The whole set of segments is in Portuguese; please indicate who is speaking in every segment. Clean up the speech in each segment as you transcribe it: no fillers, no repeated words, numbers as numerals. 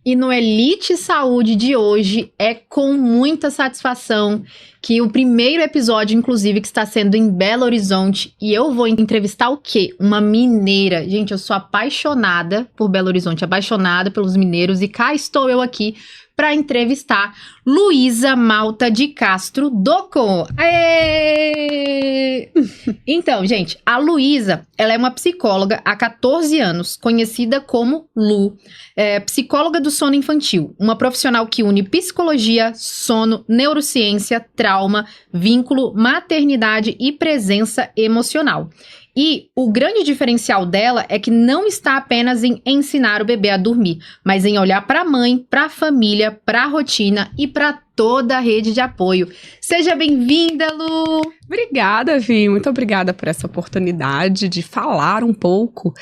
Speaker 1: E no Elite Saúde de hoje é com muita satisfação que o primeiro episódio, inclusive, que está sendo em Belo Horizonte, e eu vou entrevistar o quê? Uma mineira. Gente, eu sou apaixonada por Belo Horizonte, apaixonada pelos mineiros, e cá estou eu aqui para entrevistar Luísa Malta de Castro Docco. Aê! Então, gente, a Luísa, ela é uma psicóloga há 14 anos, conhecida como Lu, psicóloga do sono infantil, uma profissional que une psicologia, sono, neurociência, trauma, vínculo, maternidade e presença emocional. E o grande diferencial dela é que não está apenas em ensinar o bebê a dormir, mas em olhar para a mãe, para a família, para a rotina e para toda a rede de apoio. Seja bem-vinda, Lu!
Speaker 2: Obrigada, Vi. Muito obrigada por essa oportunidade de falar um pouco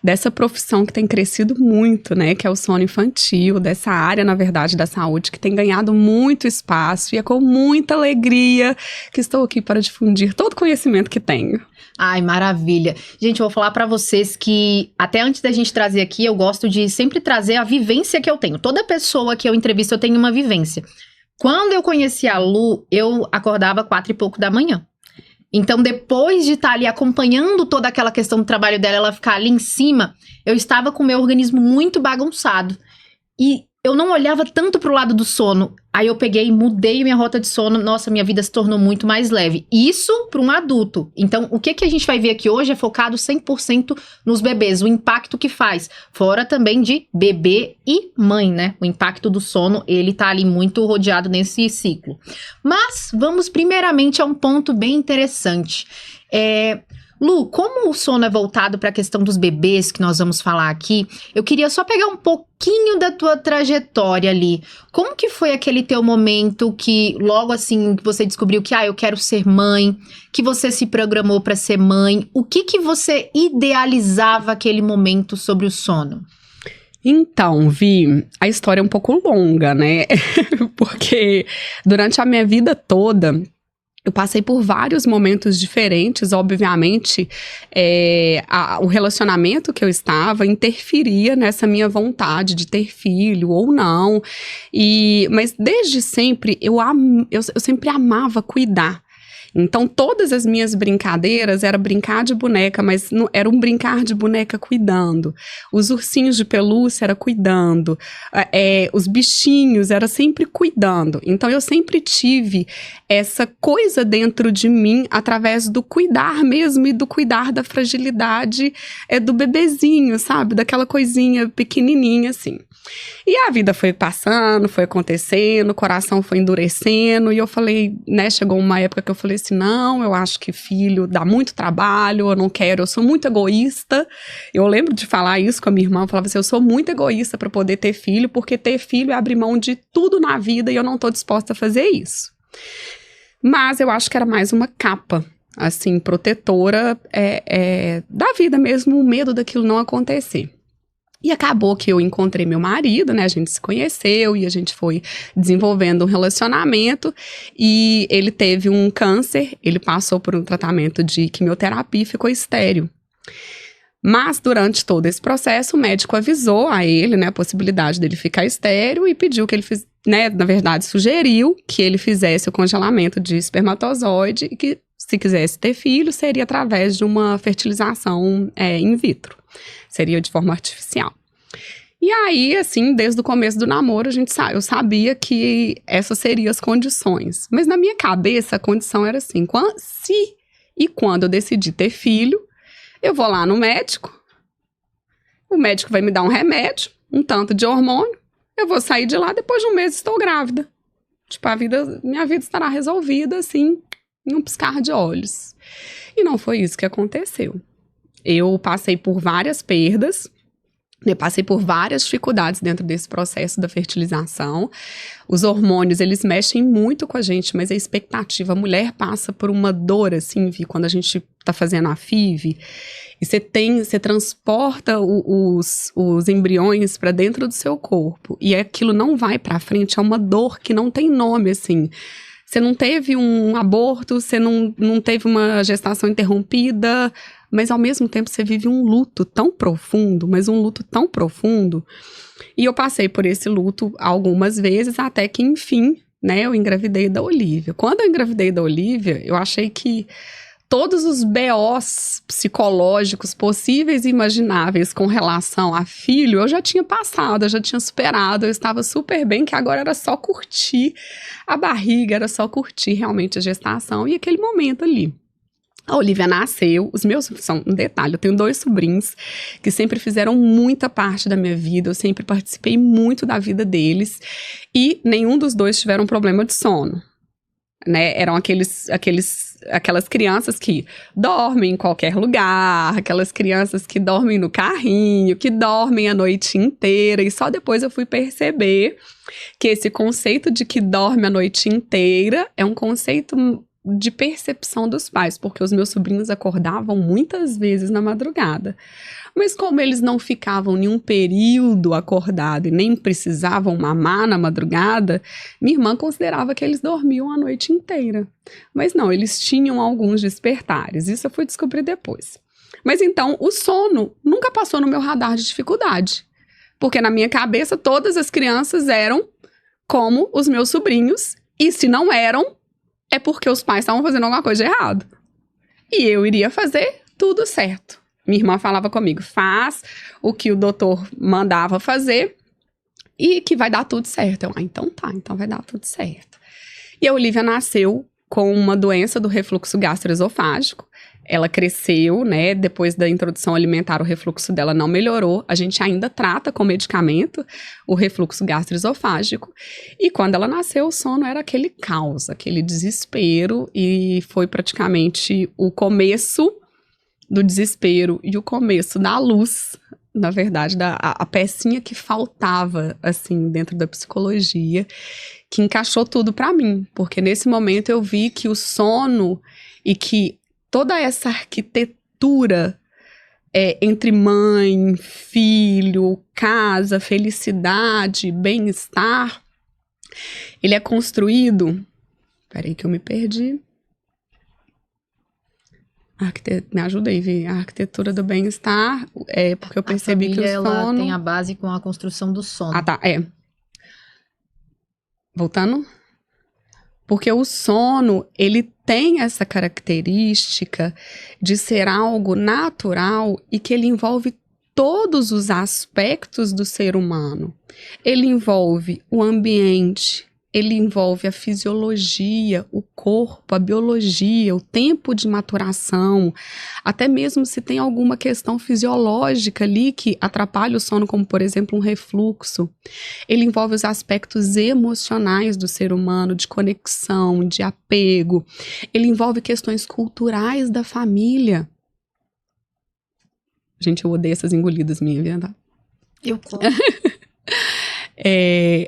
Speaker 2: dessa profissão que tem crescido muito, né? Que é o sono infantil, dessa área, na verdade, da saúde, que tem ganhado muito espaço, e é com muita alegria que estou aqui para difundir todo o conhecimento que tenho.
Speaker 1: Ai, maravilha. Gente, eu vou falar pra vocês que, até antes da gente trazer aqui, eu gosto de sempre trazer a vivência que eu tenho. Toda pessoa que eu entrevisto, eu tenho uma vivência. Quando eu conheci a Lu, eu acordava 4 e pouco da manhã. Então, depois de estar ali acompanhando toda aquela questão do trabalho dela, ela ficar ali em cima, eu estava com o meu organismo muito bagunçado. E eu não olhava tanto pro lado do sono. Aí eu peguei e mudei minha rota de sono. Nossa, minha vida se tornou muito mais leve. Isso para um adulto. Então, o que a gente vai ver aqui hoje é focado 100% nos bebês. O impacto que faz. Fora também de bebê e mãe, né? O impacto do sono, ele tá ali muito rodeado nesse ciclo. Mas, vamos primeiramente a um ponto bem interessante. Lu, como o sono é voltado para a questão dos bebês, que nós vamos falar aqui, eu queria só pegar um pouquinho da tua trajetória ali. Como que foi aquele teu momento que, logo assim, que você descobriu que, eu quero ser mãe, que você se programou para ser mãe? O que você idealizava aquele momento sobre o sono?
Speaker 2: Então, Vi, a história é um pouco longa, né? Porque durante a minha vida toda, eu passei por vários momentos diferentes, obviamente, o relacionamento que eu estava interferia nessa minha vontade de ter filho ou não, mas desde sempre eu sempre amava cuidar. Então, todas as minhas brincadeiras era brincar de boneca, mas não, era um brincar de boneca cuidando. Os ursinhos de pelúcia era cuidando. Os bichinhos era sempre cuidando. Então, eu sempre tive essa coisa dentro de mim através do cuidar mesmo e do cuidar da fragilidade do bebezinho, sabe? Daquela coisinha pequenininha, assim. E a vida foi passando, foi acontecendo, o coração foi endurecendo, e eu falei, né, chegou uma época que eu falei assim, não, eu acho que filho dá muito trabalho, eu não quero, eu sou muito egoísta. Eu lembro de falar isso com a minha irmã, eu falava assim, eu sou muito egoísta para poder ter filho, porque ter filho é abrir mão de tudo na vida e eu não tô disposta a fazer isso. Mas eu acho que era mais uma capa, assim, protetora da vida mesmo, o medo daquilo não acontecer. E acabou que eu encontrei meu marido, né, a gente se conheceu e a gente foi desenvolvendo um relacionamento, e ele teve um câncer, ele passou por um tratamento de quimioterapia e ficou estéril. Mas durante todo esse processo o médico avisou a ele, né, a possibilidade dele ficar estéril, e pediu que ele fizesse, né, na verdade sugeriu que ele fizesse o congelamento de espermatozoide, e que se quisesse ter filho seria através de uma fertilização in vitro. Seria de forma artificial. E aí, assim, desde o começo do namoro, eu sabia que essas seriam as condições. Mas na minha cabeça, a condição era assim, se e quando eu decidir ter filho, eu vou lá no médico, o médico vai me dar um remédio, um tanto de hormônio, eu vou sair de lá, depois de um mês estou grávida. Tipo, minha vida estará resolvida, assim, em um piscar de olhos. E não foi isso que aconteceu. Eu passei por várias perdas, passei por várias dificuldades dentro desse processo da fertilização. Os hormônios, eles mexem muito com a gente, mas a expectativa, a mulher passa por uma dor, assim, quando a gente tá fazendo a FIV, e você transporta os embriões para dentro do seu corpo, e aquilo não vai para frente, é uma dor que não tem nome, assim. Você não teve um aborto, você não teve uma gestação interrompida, mas ao mesmo tempo você vive um luto tão profundo, mas um luto tão profundo. E eu passei por esse luto algumas vezes, até que, enfim, né, eu engravidei da Olivia. Quando eu engravidei da Olivia, eu achei que todos os BOs psicológicos possíveis e imagináveis com relação a filho, eu já tinha passado, eu já tinha superado, eu estava super bem, que agora era só curtir a barriga, era só curtir realmente a gestação e aquele momento ali. A Olivia nasceu, os meus, são um detalhe, eu tenho 2 sobrinhos que sempre fizeram muita parte da minha vida, eu sempre participei muito da vida deles e nenhum dos 2 tiveram problema de sono, né? Eram aquelas crianças que dormem em qualquer lugar, aquelas crianças que dormem no carrinho, que dormem a noite inteira, e só depois eu fui perceber que esse conceito de que dorme a noite inteira é um conceito de percepção dos pais, porque os meus sobrinhos acordavam muitas vezes na madrugada. Mas como eles não ficavam em um período acordado e nem precisavam mamar na madrugada, minha irmã considerava que eles dormiam a noite inteira. Mas não, eles tinham alguns despertares, isso eu fui descobrir depois. Mas então, o sono nunca passou no meu radar de dificuldade, porque na minha cabeça todas as crianças eram como os meus sobrinhos, e se não eram, é porque os pais estavam fazendo alguma coisa de errado. E eu iria fazer tudo certo. Minha irmã falava comigo, faz o que o doutor mandava fazer e que vai dar tudo certo. Eu, então tá, então vai dar tudo certo. E a Olivia nasceu com uma doença do refluxo gastroesofágico. Ela cresceu, né? Depois da introdução alimentar, o refluxo dela não melhorou. A gente ainda trata com medicamento o refluxo gastroesofágico. E quando ela nasceu, o sono era aquele caos, aquele desespero. E foi praticamente o começo do desespero e o começo da luz, na verdade, a pecinha que faltava, assim, dentro da psicologia, que encaixou tudo pra mim. Porque nesse momento eu vi que o sono e que toda essa arquitetura entre mãe, filho, casa, felicidade, bem-estar, ele é construído... Peraí que eu me perdi. Me ajuda aí, Vi. A arquitetura do bem-estar, porque eu percebi que o sono...
Speaker 1: ela tem a base com a construção do sono.
Speaker 2: Ah, tá, Voltando? Porque o sono, ele tem essa característica de ser algo natural e que ele envolve todos os aspectos do ser humano. Ele envolve o ambiente, ele envolve a fisiologia, o corpo, a biologia, o tempo de maturação, até mesmo se tem alguma questão fisiológica ali que atrapalha o sono, como por exemplo um refluxo. Ele envolve os aspectos emocionais do ser humano, de conexão, de apego. Ele envolve questões culturais da família. Gente, eu odeio essas engolidas minhas, verdade?
Speaker 1: Eu como.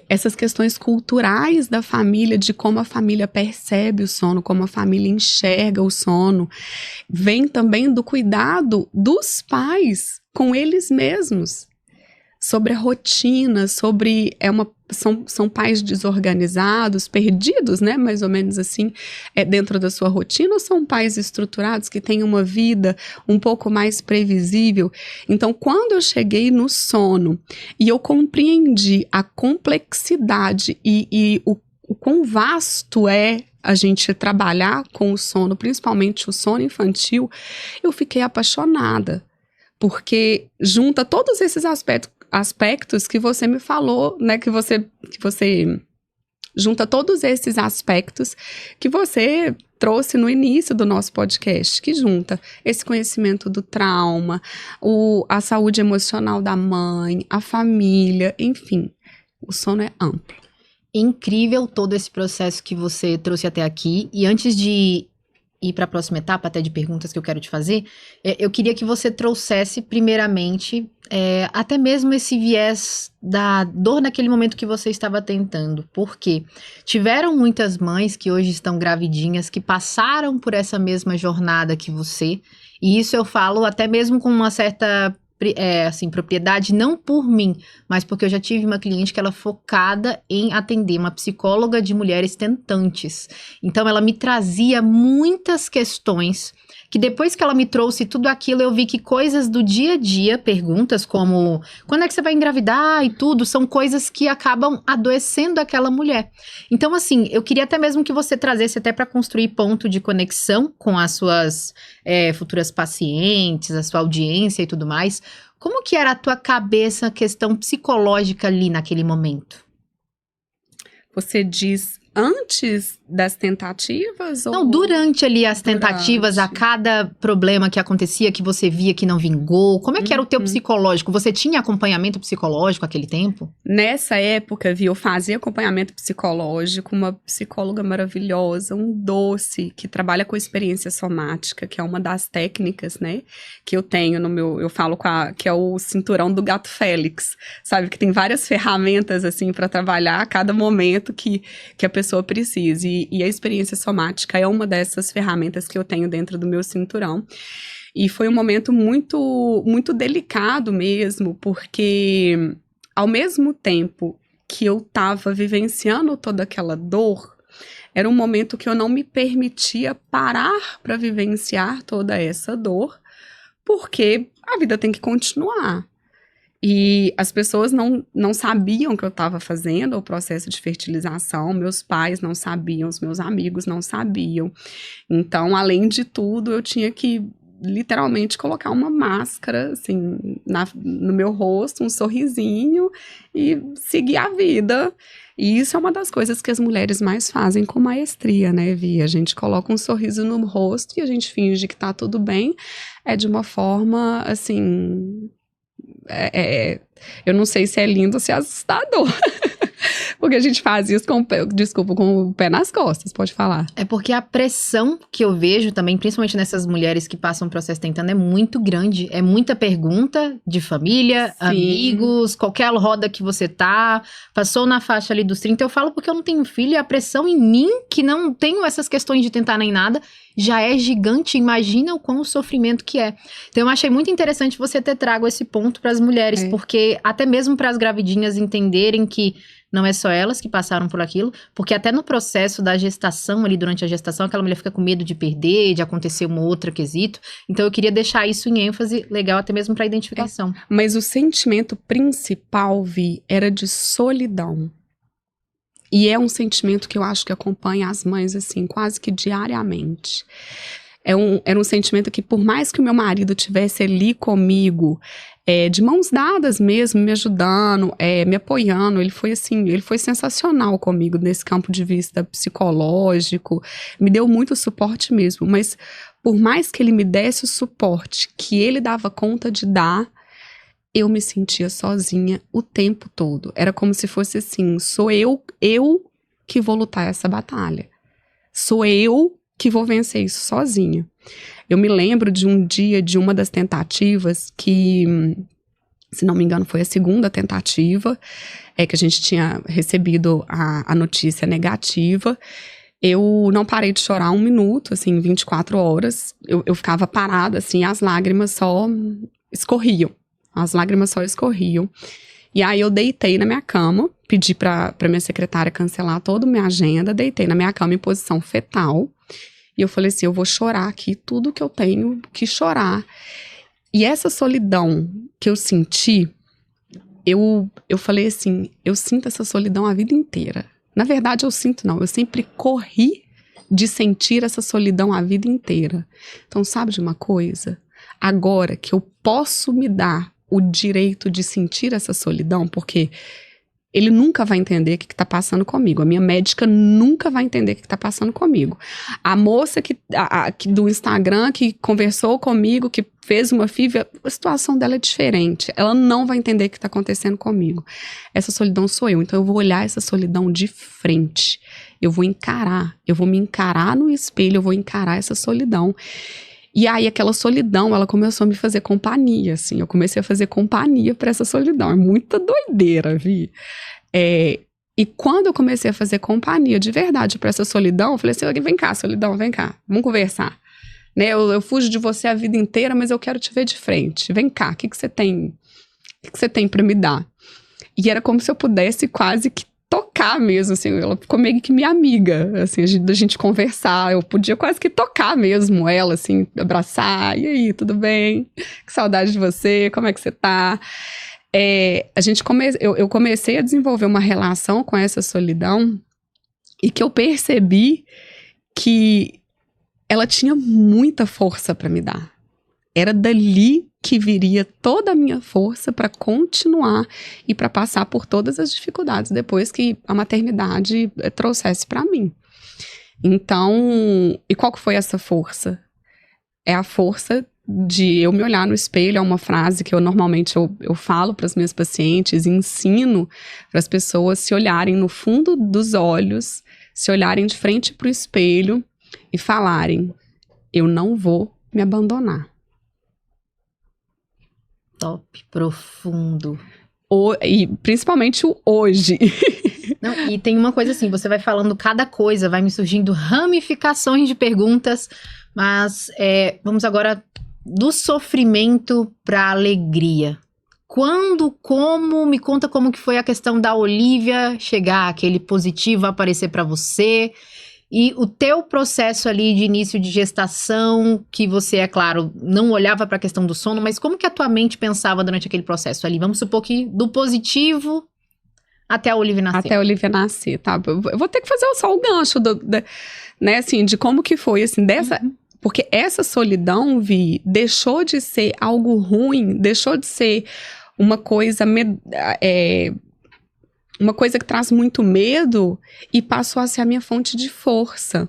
Speaker 2: Essas questões culturais da família, de como a família percebe o sono, como a família enxerga o sono, vem também do cuidado dos pais com eles mesmos, sobre a rotina, sobre são pais desorganizados, perdidos, né, mais ou menos assim, dentro da sua rotina, ou são pais estruturados que têm uma vida um pouco mais previsível? Então, quando eu cheguei no sono e eu compreendi a complexidade e o quão vasto é a gente trabalhar com o sono, principalmente o sono infantil, eu fiquei apaixonada, porque junta todos esses aspectos que você me falou, né, que você junta todos esses aspectos que você trouxe no início do nosso podcast, que junta esse conhecimento do trauma, a saúde emocional da mãe, a família, enfim, o sono é amplo.
Speaker 1: Incrível todo esse processo que você trouxe até aqui, e antes de ir para a próxima etapa, até de perguntas que eu quero te fazer, eu queria que você trouxesse primeiramente até mesmo esse viés da dor naquele momento que você estava tentando, porque tiveram muitas mães que hoje estão gravidinhas, que passaram por essa mesma jornada que você, e isso eu falo até mesmo com uma certa propriedade, não por mim, mas porque eu já tive uma cliente que ela é focada em atender, uma psicóloga de mulheres tentantes. Então, ela me trazia muitas questões que depois que ela me trouxe tudo aquilo, eu vi que coisas do dia a dia, perguntas como quando é que você vai engravidar e tudo, são coisas que acabam adoecendo aquela mulher. Então, assim, eu queria até mesmo que você trazesse até para construir ponto de conexão com as suas futuras pacientes, a sua audiência e tudo mais. Como que era a tua cabeça, a questão psicológica ali naquele momento?
Speaker 2: Você diz antes das tentativas?
Speaker 1: Não,
Speaker 2: ou
Speaker 1: durante ali as tentativas, a cada problema que acontecia, que você via que não vingou, como é que era o teu psicológico? Você tinha acompanhamento psicológico naquele tempo?
Speaker 2: Nessa época, eu fazia acompanhamento psicológico, uma psicóloga maravilhosa, um doce, que trabalha com experiência somática, que é uma das técnicas, né, que eu tenho no meu, eu falo que é o cinturão do gato Félix, sabe, que tem várias ferramentas, assim, para trabalhar a cada momento que a pessoa precisa, e a experiência somática é uma dessas ferramentas que eu tenho dentro do meu cinturão. E foi um momento muito, muito delicado mesmo, porque ao mesmo tempo que eu estava vivenciando toda aquela dor, era um momento que eu não me permitia parar para vivenciar toda essa dor, porque a vida tem que continuar. E as pessoas não sabiam que eu estava fazendo o processo de fertilização, meus pais não sabiam, os meus amigos não sabiam. Então, além de tudo, eu tinha que literalmente colocar uma máscara, assim, no meu rosto, um sorrisinho e seguir a vida. E isso é uma das coisas que as mulheres mais fazem com maestria, né, Vi? A gente coloca um sorriso no rosto e a gente finge que tá tudo bem. É de uma forma, assim... eu não sei se é lindo ou se é assustador. Porque a gente faz isso com o pé nas costas, pode falar.
Speaker 1: É porque a pressão que eu vejo também, principalmente nessas mulheres que passam o processo tentando, é muito grande. É muita pergunta de família,
Speaker 2: Sim.
Speaker 1: amigos, qualquer roda que você tá, passou na faixa ali dos 30. Eu falo porque eu não tenho filho e a pressão em mim, que não tenho essas questões de tentar nem nada, já é gigante. Imagina o quão sofrimento que é. Então eu achei muito interessante você ter trago esse ponto para as mulheres, porque até mesmo para as gravidinhas entenderem que não é só elas que passaram por aquilo, porque até no processo da gestação, ali durante a gestação, aquela mulher fica com medo de perder, de acontecer uma outra quesito. Então eu queria deixar isso em ênfase, legal até mesmo para identificação.
Speaker 2: Mas o sentimento principal, Vi, era de solidão. E é um sentimento que eu acho que acompanha as mães, assim, quase que diariamente. Era um sentimento que, por mais que o meu marido tivesse ali comigo, de mãos dadas mesmo, me ajudando, me apoiando, ele foi sensacional comigo nesse campo de vista psicológico, me deu muito suporte mesmo, mas por mais que ele me desse o suporte que ele dava conta de dar, eu me sentia sozinha o tempo todo. Era como se fosse assim, sou eu que vou lutar essa batalha. Sou eu que vou vencer isso sozinha. Eu me lembro de um dia, de uma das tentativas que, se não me engano, foi a segunda tentativa, que a gente tinha recebido a notícia negativa. Eu não parei de chorar 1 minuto, assim, 24 horas. Eu ficava parada, assim, as lágrimas só escorriam. As lágrimas só escorriam. E aí eu deitei na minha cama, pedi pra minha secretária cancelar toda a minha agenda, deitei na minha cama em posição fetal. E eu falei assim, eu vou chorar aqui tudo que eu tenho que chorar. E essa solidão que eu senti, eu falei assim, eu sinto essa solidão a vida inteira. Na verdade, eu sempre corri de sentir essa solidão a vida inteira. Então, sabe de uma coisa? Agora que eu posso me dar o direito de sentir essa solidão, porque ele nunca vai entender o que está passando comigo. A minha médica nunca vai entender o que está passando comigo. A moça do Instagram que conversou comigo, que fez uma FIV, a situação dela é diferente. Ela não vai entender o que está acontecendo comigo. Essa solidão sou eu. Então eu vou olhar essa solidão de frente. Eu vou me encarar no espelho, eu vou encarar essa solidão. E aí, aquela solidão, ela começou a me fazer companhia, assim. Eu comecei a fazer companhia pra essa solidão. É muita doideira, Vi. E quando eu comecei a fazer companhia de verdade pra essa solidão, eu falei assim, vem cá, solidão, vem cá, vamos conversar. Né? Eu fujo de você a vida inteira, mas eu quero te ver de frente. Vem cá, o que você tem pra me dar? E era como se eu pudesse quase que tocar tocar mesmo, assim, ela ficou meio que minha amiga, assim, da gente conversar, eu podia quase que tocar mesmo ela, assim, abraçar, e aí, tudo bem? Que saudade de você, como é que você tá? Eu comecei a desenvolver uma relação com essa solidão e que eu percebi que ela tinha muita força para me dar. Era dali que viria toda a minha força para continuar e para passar por todas as dificuldades depois que a maternidade trouxesse para mim. Então, e qual que foi essa força? É a força de eu me olhar no espelho, é uma frase que eu normalmente eu falo para as minhas pacientes, ensino para as pessoas se olharem no fundo dos olhos, se olharem de frente para o espelho e falarem, eu não vou me abandonar.
Speaker 1: Top, profundo.
Speaker 2: E principalmente o hoje.
Speaker 1: Não, e tem uma coisa assim, você vai falando cada coisa, vai me surgindo ramificações de perguntas, mas vamos agora do sofrimento para a alegria. Me conta como que foi a questão da Olivia chegar, aquele positivo aparecer para você, e o teu processo ali de início de gestação, que você, é claro, não olhava para a questão do sono, mas como que a tua mente pensava durante aquele processo ali? Vamos supor que do positivo até a Olivia nascer.
Speaker 2: Até a Olivia nascer, tá? Eu vou ter que fazer só o gancho, né, assim, de como que foi, assim, dessa... Uhum. Porque essa solidão, Vi, deixou de ser algo ruim, deixou de ser uma coisa que traz muito medo e passou a ser a minha fonte de força.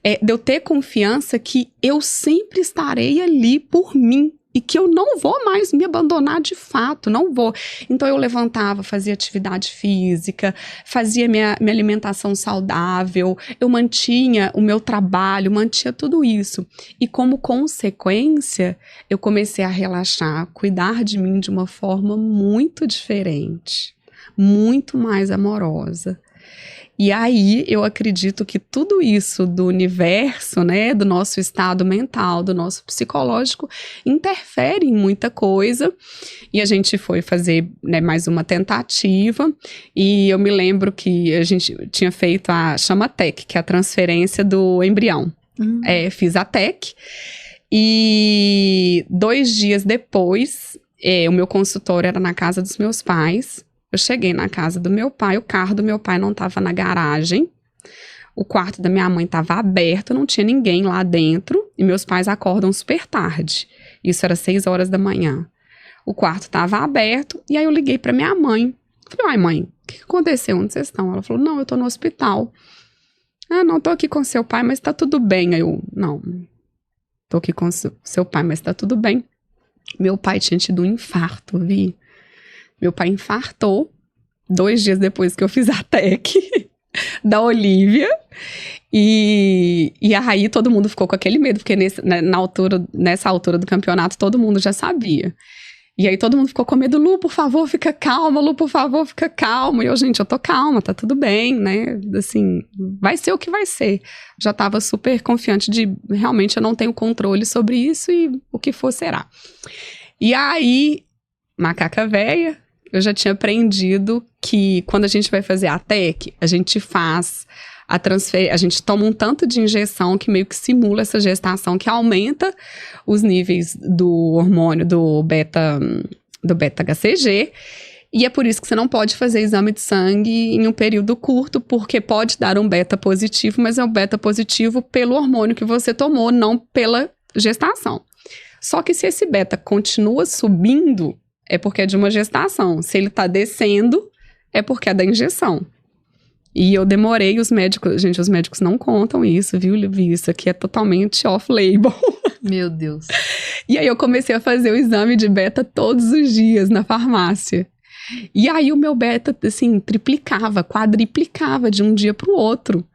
Speaker 2: De eu ter confiança que eu sempre estarei ali por mim e que eu não vou mais me abandonar de fato, não vou. Então eu levantava, fazia atividade física, fazia minha alimentação saudável, eu mantinha o meu trabalho, mantinha tudo isso. E como consequência, eu comecei a relaxar, cuidar de mim de uma forma muito diferente, muito mais amorosa. E aí, eu acredito que tudo isso do universo, né, do nosso estado mental, do nosso psicológico, interfere em muita coisa. E a gente foi fazer, né, mais uma tentativa. E eu me lembro que a gente tinha feito chama TEC, que é a transferência do embrião. Fiz a TEC. E 2 dias depois, o meu consultório era na casa dos meus pais. Eu cheguei na casa do meu pai, o carro do meu pai não estava na garagem, o quarto da minha mãe estava aberto, não tinha ninguém lá dentro, e meus pais acordam super tarde. Isso era 6 horas da manhã. O quarto estava aberto, e aí eu liguei para minha mãe. Falei, ai mãe, o que aconteceu? Onde vocês estão? Ela falou, não, eu tô no hospital. Ah, não, tô aqui com seu pai, mas tá tudo bem. Aí eu, não, tô aqui com seu pai, mas tá tudo bem. Meu pai tinha tido um infarto, Vi. Meu pai infartou 2 dias depois que eu fiz a TEC da Olivia. E aí todo mundo ficou com aquele medo, porque nessa altura do campeonato todo mundo já sabia. E aí todo mundo ficou com medo, Lu, por favor, fica calma, Lu, por favor, fica calma. E eu, gente, eu tô calma, tá tudo bem, né? Assim, vai ser o que vai ser. Já tava super confiante de, realmente, eu não tenho controle sobre isso e o que for será. E aí, macaca véia, eu já tinha aprendido que quando a gente vai fazer a TEC, a gente faz a transferência, a gente toma um tanto de injeção que meio que simula essa gestação, que aumenta os níveis do hormônio do beta-HCG, e é por isso que você não pode fazer exame de sangue em um período curto, porque pode dar um beta positivo, mas é um beta positivo pelo hormônio que você tomou, não pela gestação. Só que se esse beta continua subindo, é porque é de uma gestação. Se ele tá descendo, é porque é da injeção. E eu demorei, os médicos não contam isso, viu? Isso aqui é totalmente off-label.
Speaker 1: Meu Deus.
Speaker 2: E aí eu comecei a fazer o exame de beta todos os dias na farmácia. E aí o meu beta, assim, triplicava, quadriplicava de um dia pro outro.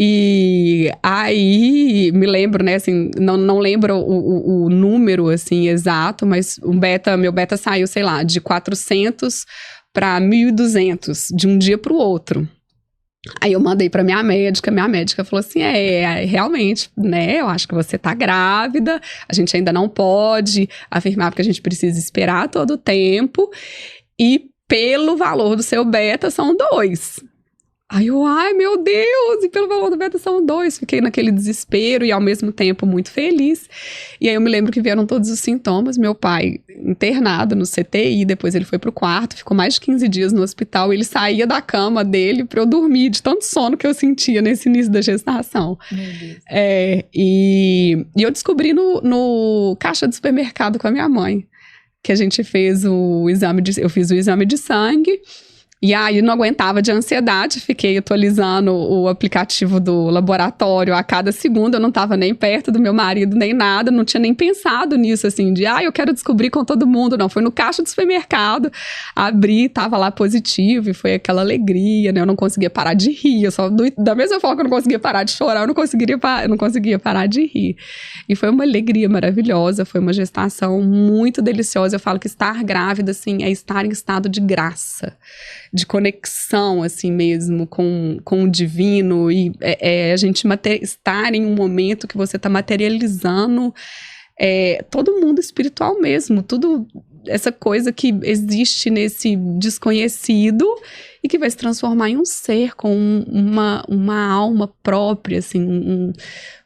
Speaker 2: E aí, me lembro, né, assim, não lembro o número, assim, exato, mas meu beta saiu, sei lá, de 400 para 1.200, de um dia para o outro. Aí eu mandei para minha médica falou assim, realmente, né, eu acho que você tá grávida, a gente ainda não pode afirmar porque a gente precisa esperar todo o tempo, e pelo valor do seu beta são 2. Aí eu, ai meu Deus, e pelo valor do beta são 2. Fiquei naquele desespero e ao mesmo tempo muito feliz. E aí eu me lembro que vieram todos os sintomas. Meu pai internado no CTI, depois ele foi pro quarto, ficou mais de 15 dias no hospital. Ele saía da cama dele pra eu dormir, de tanto sono que eu sentia nesse início da gestação.
Speaker 1: Meu Deus.
Speaker 2: E eu descobri no caixa do supermercado com a minha mãe, que a gente fez eu fiz o exame de sangue. E aí não aguentava de ansiedade, fiquei atualizando o aplicativo do laboratório a cada segundo, eu não estava nem perto do meu marido, nem nada, não tinha nem pensado nisso, assim, de, eu quero descobrir com todo mundo, não, foi no caixa do supermercado, abri, tava lá positivo, e foi aquela alegria, né, eu não conseguia parar de rir, da mesma forma que eu não conseguia parar de chorar, eu não conseguia parar de rir, e foi uma alegria maravilhosa, foi uma gestação muito deliciosa, eu falo que estar grávida, assim, é estar em estado de graça, de conexão, assim mesmo, com o divino, e a gente estar em um momento que você está materializando todo mundo espiritual mesmo, tudo essa coisa que existe nesse desconhecido e que vai se transformar em um ser com uma alma própria, assim,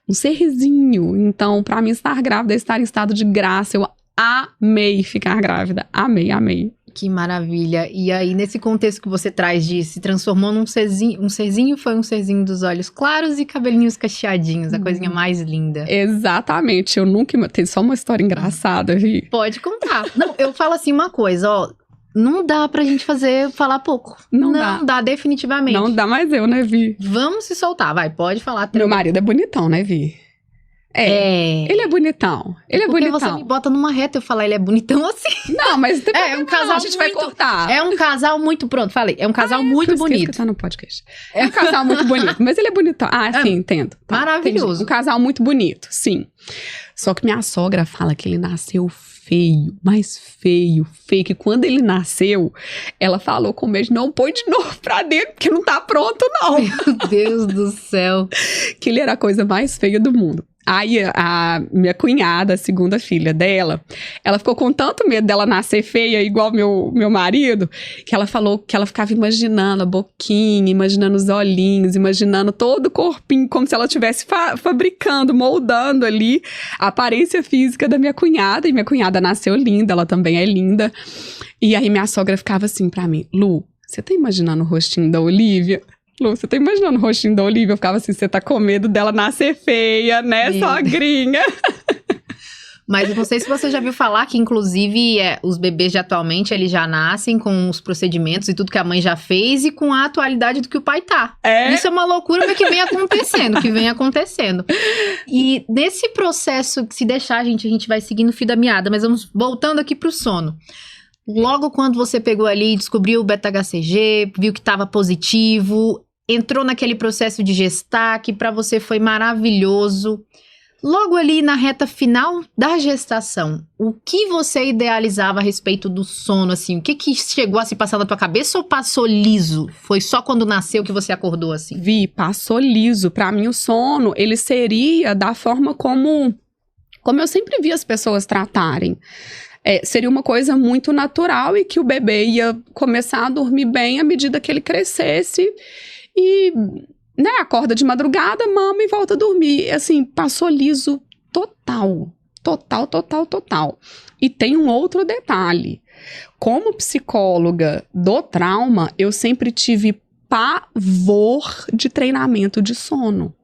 Speaker 2: um serzinho. Então, para mim, estar grávida é estar em estado de graça. Eu amei ficar grávida, amei.
Speaker 1: Que maravilha. E aí, nesse contexto que você traz de se transformou num serzinho, foi um serzinho dos olhos claros e cabelinhos cacheadinhos, a coisinha mais linda.
Speaker 2: Exatamente. Eu nunca... Tem só uma história engraçada, Vi.
Speaker 1: Pode contar. Não, eu falo assim uma coisa, ó. Não dá pra gente falar pouco.
Speaker 2: Não
Speaker 1: dá, definitivamente.
Speaker 2: Não dá mais eu, né, Vi?
Speaker 1: Vamos se soltar, vai, pode falar.
Speaker 2: Meu marido é bonitão, né, Vi? Ele é bonitão. Porque
Speaker 1: você me bota numa reta, eu falar ele é bonitão assim.
Speaker 2: Não, mas
Speaker 1: é um casal
Speaker 2: a gente vai cortar.
Speaker 1: É um casal muito, pronto, falei. É um casal muito bonito.
Speaker 2: Que tá no podcast. É um casal muito bonito, mas ele é bonitão. Sim, entendo. Tá,
Speaker 1: maravilhoso.
Speaker 2: Entendi. Um casal muito bonito, sim. Só que minha sogra fala que ele nasceu feio, mais feio, que quando ele nasceu, ela falou com o beijo, não põe de novo pra dentro, porque não tá pronto, não.
Speaker 1: Meu Deus do céu.
Speaker 2: Que ele era a coisa mais feia do mundo. Aí a minha cunhada, a segunda filha dela, ela ficou com tanto medo dela nascer feia igual meu marido, que ela falou que ela ficava imaginando a boquinha, imaginando os olhinhos, imaginando todo o corpinho, como se ela estivesse fabricando, moldando ali a aparência física da minha cunhada. E minha cunhada nasceu linda, ela também é linda. E aí minha sogra ficava assim pra mim, Lu, você tá imaginando o rostinho da Olivia? Lu, você tá imaginando o rostinho da Olivia? Eu ficava assim, você tá com medo dela nascer feia, né, sogrinha?
Speaker 1: Mas eu não sei se você já viu falar que, inclusive, os bebês de atualmente, eles já nascem com os procedimentos e tudo que a mãe já fez e com a atualidade do que o pai tá. Isso é uma loucura, mas que vem acontecendo, E nesse processo, se deixar, a gente vai seguindo o fio da meada, mas vamos voltando aqui pro sono. Logo quando você pegou ali e descobriu o beta-HCG, viu que estava positivo, entrou naquele processo de gestar, que para você foi maravilhoso. Logo ali na reta final da gestação, o que você idealizava a respeito do sono, assim? O que chegou a se passar na tua cabeça ou passou liso? Foi só quando nasceu que você acordou assim?
Speaker 2: Vi, passou liso. Para mim o sono, ele seria da forma como eu sempre vi as pessoas tratarem. Seria uma coisa muito natural e que o bebê ia começar a dormir bem à medida que ele crescesse e, né, acorda de madrugada, mama e volta a dormir. Assim, passou liso total. E tem um outro detalhe. Como psicóloga do trauma, eu sempre tive pavor de treinamento de sono.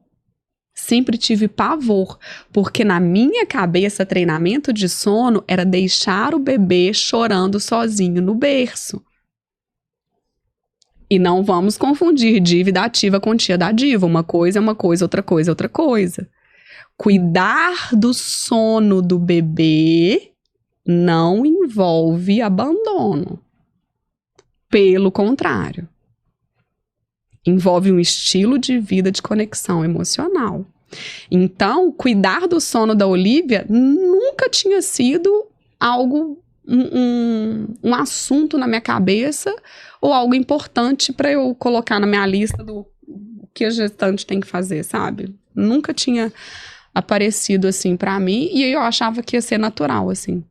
Speaker 2: Sempre tive pavor, porque na minha cabeça, treinamento de sono era deixar o bebê chorando sozinho no berço. E não vamos confundir dívida ativa com tia da diva. Uma coisa é uma coisa, outra coisa é outra coisa. Cuidar do sono do bebê não envolve abandono. Pelo contrário. Envolve um estilo de vida de conexão emocional. Então, cuidar do sono da Olivia nunca tinha sido algo, um assunto na minha cabeça ou algo importante para eu colocar na minha lista do que a gestante tem que fazer, sabe? Nunca tinha aparecido assim para mim e eu achava que ia ser natural, assim.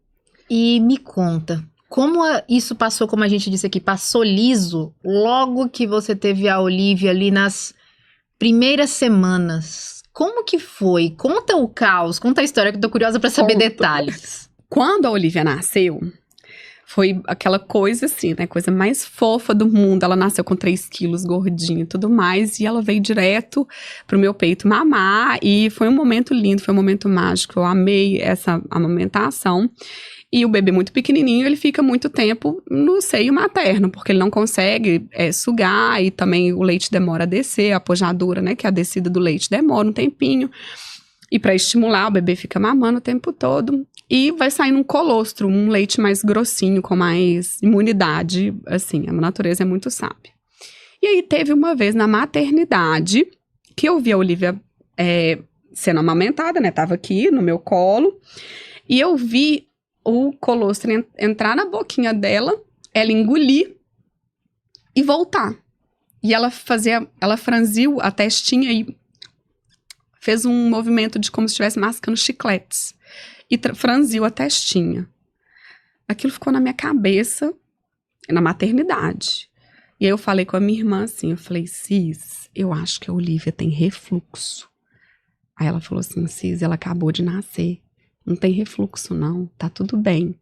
Speaker 1: E me conta, Como isso passou, como a gente disse aqui, passou liso logo que você teve a Olivia ali nas primeiras semanas? Como que foi? Conta o caos, conta a história, que eu tô curiosa pra saber detalhes.
Speaker 2: Quando a Olivia nasceu, foi aquela coisa assim, né? Coisa mais fofa do mundo. Ela nasceu com 3 quilos, gordinha e tudo mais. E ela veio direto pro meu peito mamar. E foi um momento lindo, foi um momento mágico. Eu amei essa amamentação. E o bebê muito pequenininho, ele fica muito tempo no seio materno, porque ele não consegue sugar, e também o leite demora a descer, a pojadura, né, que é a descida do leite, demora um tempinho. E para estimular, o bebê fica mamando o tempo todo. E vai saindo um colostro, um leite mais grossinho, com mais imunidade, assim, a natureza é muito sábia. E aí teve uma vez na maternidade, que eu vi a Olivia sendo amamentada, né, tava aqui no meu colo, e eu vi o colostro entrar na boquinha dela, ela engolir e voltar. E ela franziu a testinha e fez um movimento de como se estivesse mascando chicletes. E franziu a testinha. Aquilo ficou na minha cabeça, na maternidade. E aí eu falei com a minha irmã assim, eu falei, Cis, eu acho que a Olivia tem refluxo. Aí ela falou assim, Cis, ela acabou de nascer. Não tem refluxo, não. Tá tudo bem.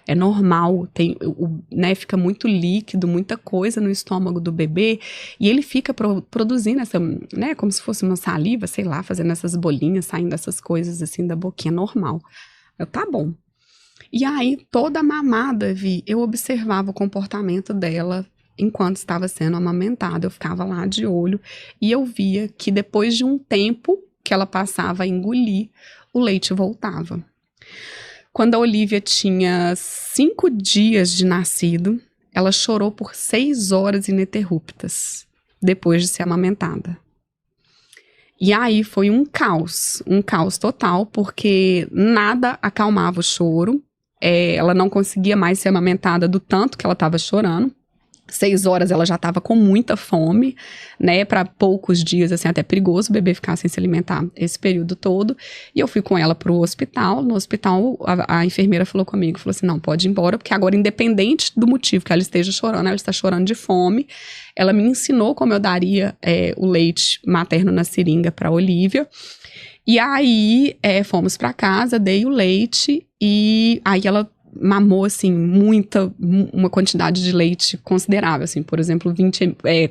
Speaker 2: É normal. Né, fica muito líquido, muita coisa no estômago do bebê. E ele fica produzindo essa, né, como se fosse uma saliva, sei lá, fazendo essas bolinhas, saindo essas coisas assim da boquinha, normal. Tá bom. E aí, toda mamada, eu observava o comportamento dela enquanto estava sendo amamentada. Eu ficava lá de olho e eu via que depois de um tempo que ela passava a engolir, o leite voltava. Quando a Olivia tinha 5 dias de nascido, ela chorou por 6 horas ininterruptas, depois de ser amamentada. E aí foi um caos total, porque nada acalmava o choro. Ela não conseguia mais ser amamentada do tanto que ela estava chorando. 6 horas ela já estava com muita fome, né, para poucos dias, assim, até perigoso o bebê ficar sem se alimentar esse período todo. E eu fui com ela pro hospital. No hospital, a enfermeira falou comigo, falou assim, não, pode ir embora, porque agora, independente do motivo que ela esteja chorando, ela está chorando de fome. Ela me ensinou como eu daria o leite materno na seringa para Olivia. E aí, fomos para casa, dei o leite, e aí ela mamou, assim, uma quantidade de leite considerável, assim, por exemplo,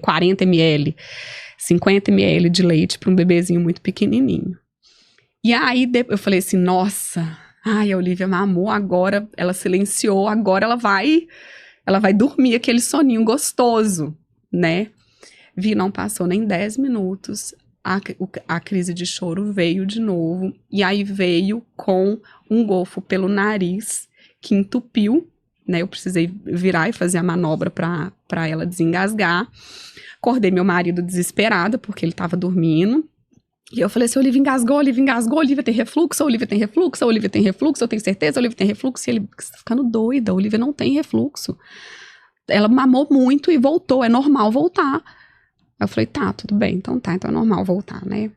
Speaker 2: 40 ml, 50 ml de leite para um bebezinho muito pequenininho. E aí, eu falei assim, nossa, a Olivia mamou, agora ela silenciou, agora ela vai dormir aquele soninho gostoso, né? Não passou nem 10 minutos, a crise de choro veio de novo, e aí veio com um golfo pelo nariz, que entupiu, né, eu precisei virar e fazer a manobra para ela desengasgar. Acordei meu marido desesperado, porque ele estava dormindo, e eu falei assim, Olivia engasgou, Olivia tem refluxo, Olivia tem refluxo, Olivia tem refluxo, eu tenho certeza, Olivia tem refluxo, e ele, você tá ficando doida, Olivia não tem refluxo. Ela mamou muito e voltou, é normal voltar. Eu falei, tá, tudo bem, então é normal voltar, né.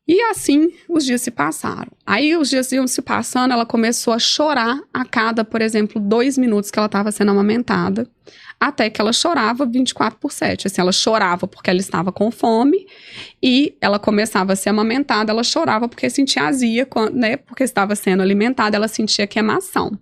Speaker 2: E assim, os dias se passaram. Aí, os dias iam se passando, ela começou a chorar a cada, por exemplo, 2 minutos que ela estava sendo amamentada, até que ela chorava 24/7. Assim, ela chorava porque ela estava com fome, e ela começava a ser amamentada, ela chorava porque sentia azia, né, porque estava sendo alimentada, ela sentia queimação.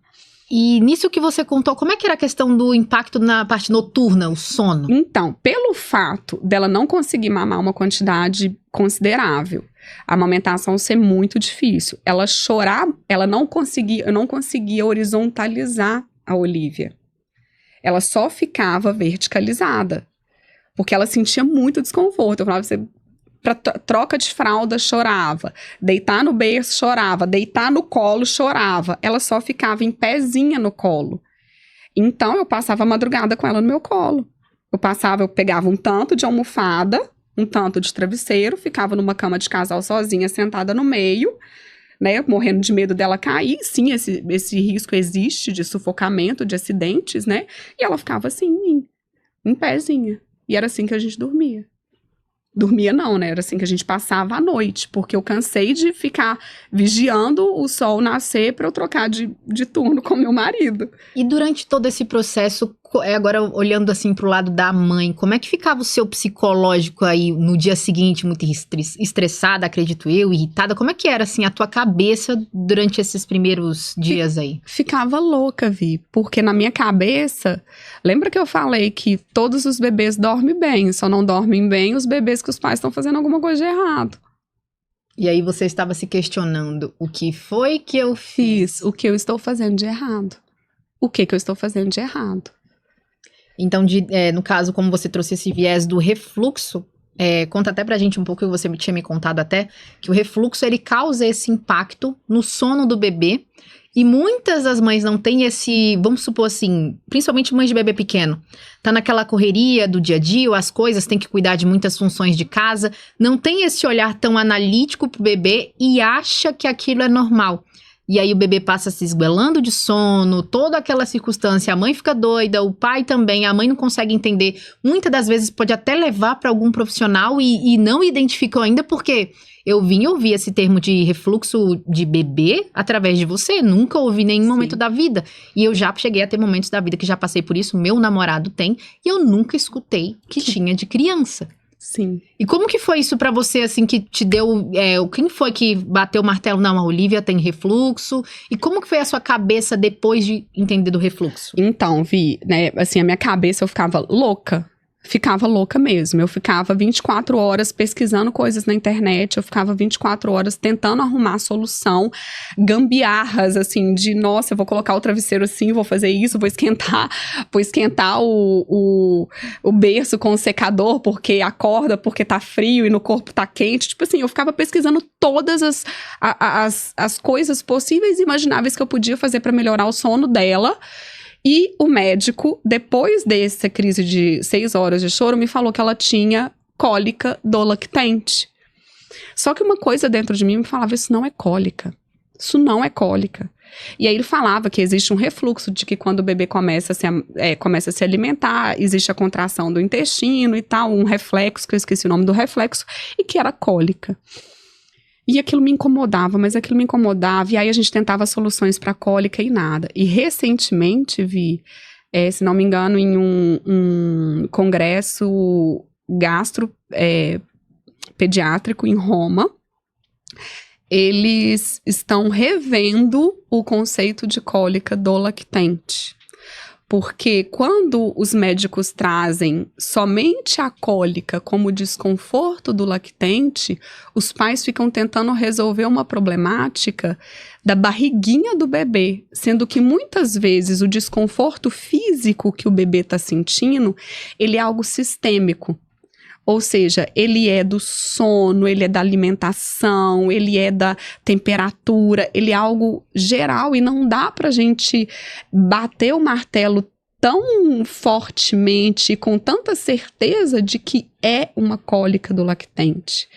Speaker 1: E nisso que você contou, como é que era a questão do impacto na parte noturna, o sono?
Speaker 2: Então, pelo fato dela não conseguir mamar uma quantidade considerável, a amamentação ser muito difícil, ela chorar, eu não conseguia horizontalizar a Olivia. Ela só ficava verticalizada, porque ela sentia muito desconforto. Eu falava, você, pra troca de fralda, chorava, deitar no berço, chorava, deitar no colo, chorava. Ela só ficava em pezinha no colo. Então, eu passava a madrugada com ela no meu colo. Eu pegava um tanto de almofada, um tanto de travesseiro, ficava numa cama de casal sozinha, sentada no meio, né, morrendo de medo dela cair. Sim, esse risco existe de sufocamento, de acidentes, né, e ela ficava assim, em pezinha. E era assim que a gente dormia. Dormia não, né? Era assim que a gente passava a noite, porque eu cansei de ficar vigiando o sol nascer pra eu trocar de turno com meu marido.
Speaker 1: E durante todo esse processo, agora olhando assim pro lado da mãe, como é que ficava o seu psicológico aí no dia seguinte, muito estressada, acredito eu, irritada? Como é que era assim a tua cabeça durante esses primeiros dias aí?
Speaker 2: Ficava louca, Vi, porque na minha cabeça, lembra que eu falei que todos os bebês dormem bem, só não dormem bem os bebês que os pais estão fazendo alguma coisa de errado.
Speaker 1: E aí você estava se questionando, o que foi que eu fiz?
Speaker 2: O que eu estou fazendo de errado? O que eu estou fazendo de errado?
Speaker 1: Então, no caso, como você trouxe esse viés do refluxo, conta até pra gente um pouco, que você tinha me contado até, que o refluxo, ele causa esse impacto no sono do bebê, e muitas das mães não têm esse, vamos supor assim, principalmente mães de bebê pequeno, tá naquela correria do dia a dia, as coisas, tem que cuidar de muitas funções de casa, não tem esse olhar tão analítico pro bebê e acha que aquilo é normal. E aí o bebê passa se esguelando de sono, toda aquela circunstância, a mãe fica doida, o pai também, a mãe não consegue entender. Muitas das vezes pode até levar para algum profissional e não identificam ainda, porque eu vim ouvir esse termo de refluxo de bebê através de você, nunca ouvi em nenhum momento da vida. E eu já cheguei a ter momentos da vida que já passei por isso, meu namorado tem, e eu nunca escutei que tinha de criança.
Speaker 2: Sim.
Speaker 1: E como que foi isso pra você, assim, que te deu... quem foi que bateu o martelo? Não, a Olivia tem refluxo. E como que foi a sua cabeça depois de entender do refluxo?
Speaker 2: Então, Vi, né, assim, a minha cabeça, eu ficava louca. Ficava louca mesmo. Eu ficava 24 horas pesquisando coisas na internet, eu ficava 24 horas tentando arrumar a solução, gambiarras, assim, de, nossa, eu vou colocar o travesseiro assim, vou fazer isso, vou esquentar o berço com o secador, porque acorda, porque tá frio e no corpo tá quente. Tipo assim, eu ficava pesquisando todas as coisas possíveis e imagináveis que eu podia fazer pra melhorar o sono dela. E o médico, depois dessa crise de 6 horas de choro, me falou que ela tinha cólica do lactente. Só que uma coisa dentro de mim me falava, isso não é cólica. Isso não é cólica. E aí ele falava que existe um refluxo, de que quando o bebê começa a se alimentar, existe a contração do intestino e tal, um reflexo, que eu esqueci o nome do reflexo, e que era cólica. E aquilo me incomodava, e aí a gente tentava soluções para cólica e nada. E recentemente vi, se não me engano, em um congresso pediátrico em Roma, eles estão revendo o conceito de cólica do lactente. Porque quando os médicos trazem somente a cólica como desconforto do lactente, os pais ficam tentando resolver uma problemática da barriguinha do bebê, sendo que muitas vezes o desconforto físico que o bebê está sentindo, ele é algo sistêmico. Ou seja, ele é do sono, ele é da alimentação, ele é da temperatura, ele é algo geral e não dá pra gente bater o martelo tão fortemente, com tanta certeza de que é uma cólica do lactente.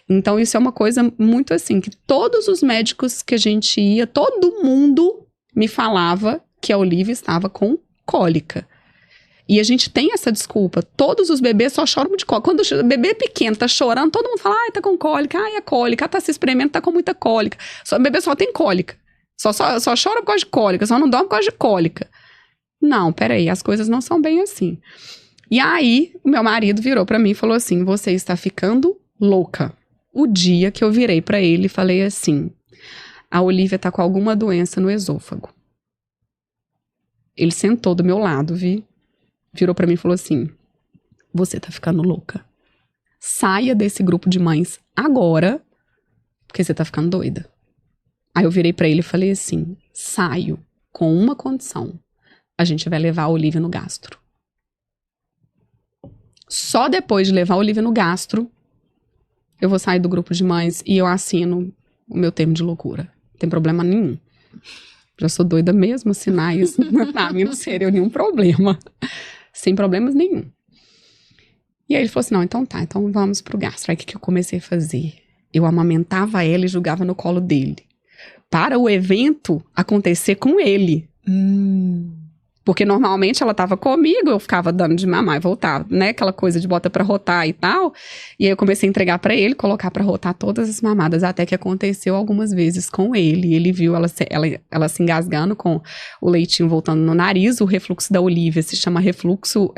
Speaker 2: Então isso é uma coisa muito assim, que todos os médicos que a gente ia, todo mundo me falava que a Olivia estava com cólica. E a gente tem essa desculpa. Todos os bebês só choram de cólica. Quando o bebê pequeno tá chorando, todo mundo fala, ai, tá com cólica, ai, é cólica, tá se espremendo, tá com muita cólica. O bebê só tem cólica. Só chora por causa de cólica, só não dorme por causa de cólica. Não, peraí, as coisas não são bem assim. E aí, o meu marido virou pra mim e falou assim, você está ficando louca. O dia que eu virei pra ele e falei assim, a Olivia tá com alguma doença no esôfago. Ele sentou do meu lado, virou pra mim e falou assim, você tá ficando louca. Saia desse grupo de mães agora, porque você tá ficando doida. Aí eu virei pra ele e falei assim, saio com uma condição. A gente vai levar a Olivia no gastro. Só depois de levar a Olivia no gastro, eu vou sair do grupo de mães e eu assino o meu termo de loucura. Não tem problema nenhum. Já sou doida mesmo, assinar isso. Pra mim não seria nenhum problema. Sem problemas nenhum. E aí ele falou assim, não, então tá, então vamos pro gastro. Aí o que eu comecei a fazer? Eu amamentava ela e jogava no colo dele. Para o evento acontecer com ele. Porque normalmente ela tava comigo, eu ficava dando de mamar e voltava, né? Aquela coisa de bota pra rotar e tal. E aí eu comecei a entregar pra ele, colocar pra rotar todas as mamadas, até que aconteceu algumas vezes com ele. Ele viu ela se engasgando com o leitinho voltando no nariz. O refluxo da Olivia se chama refluxo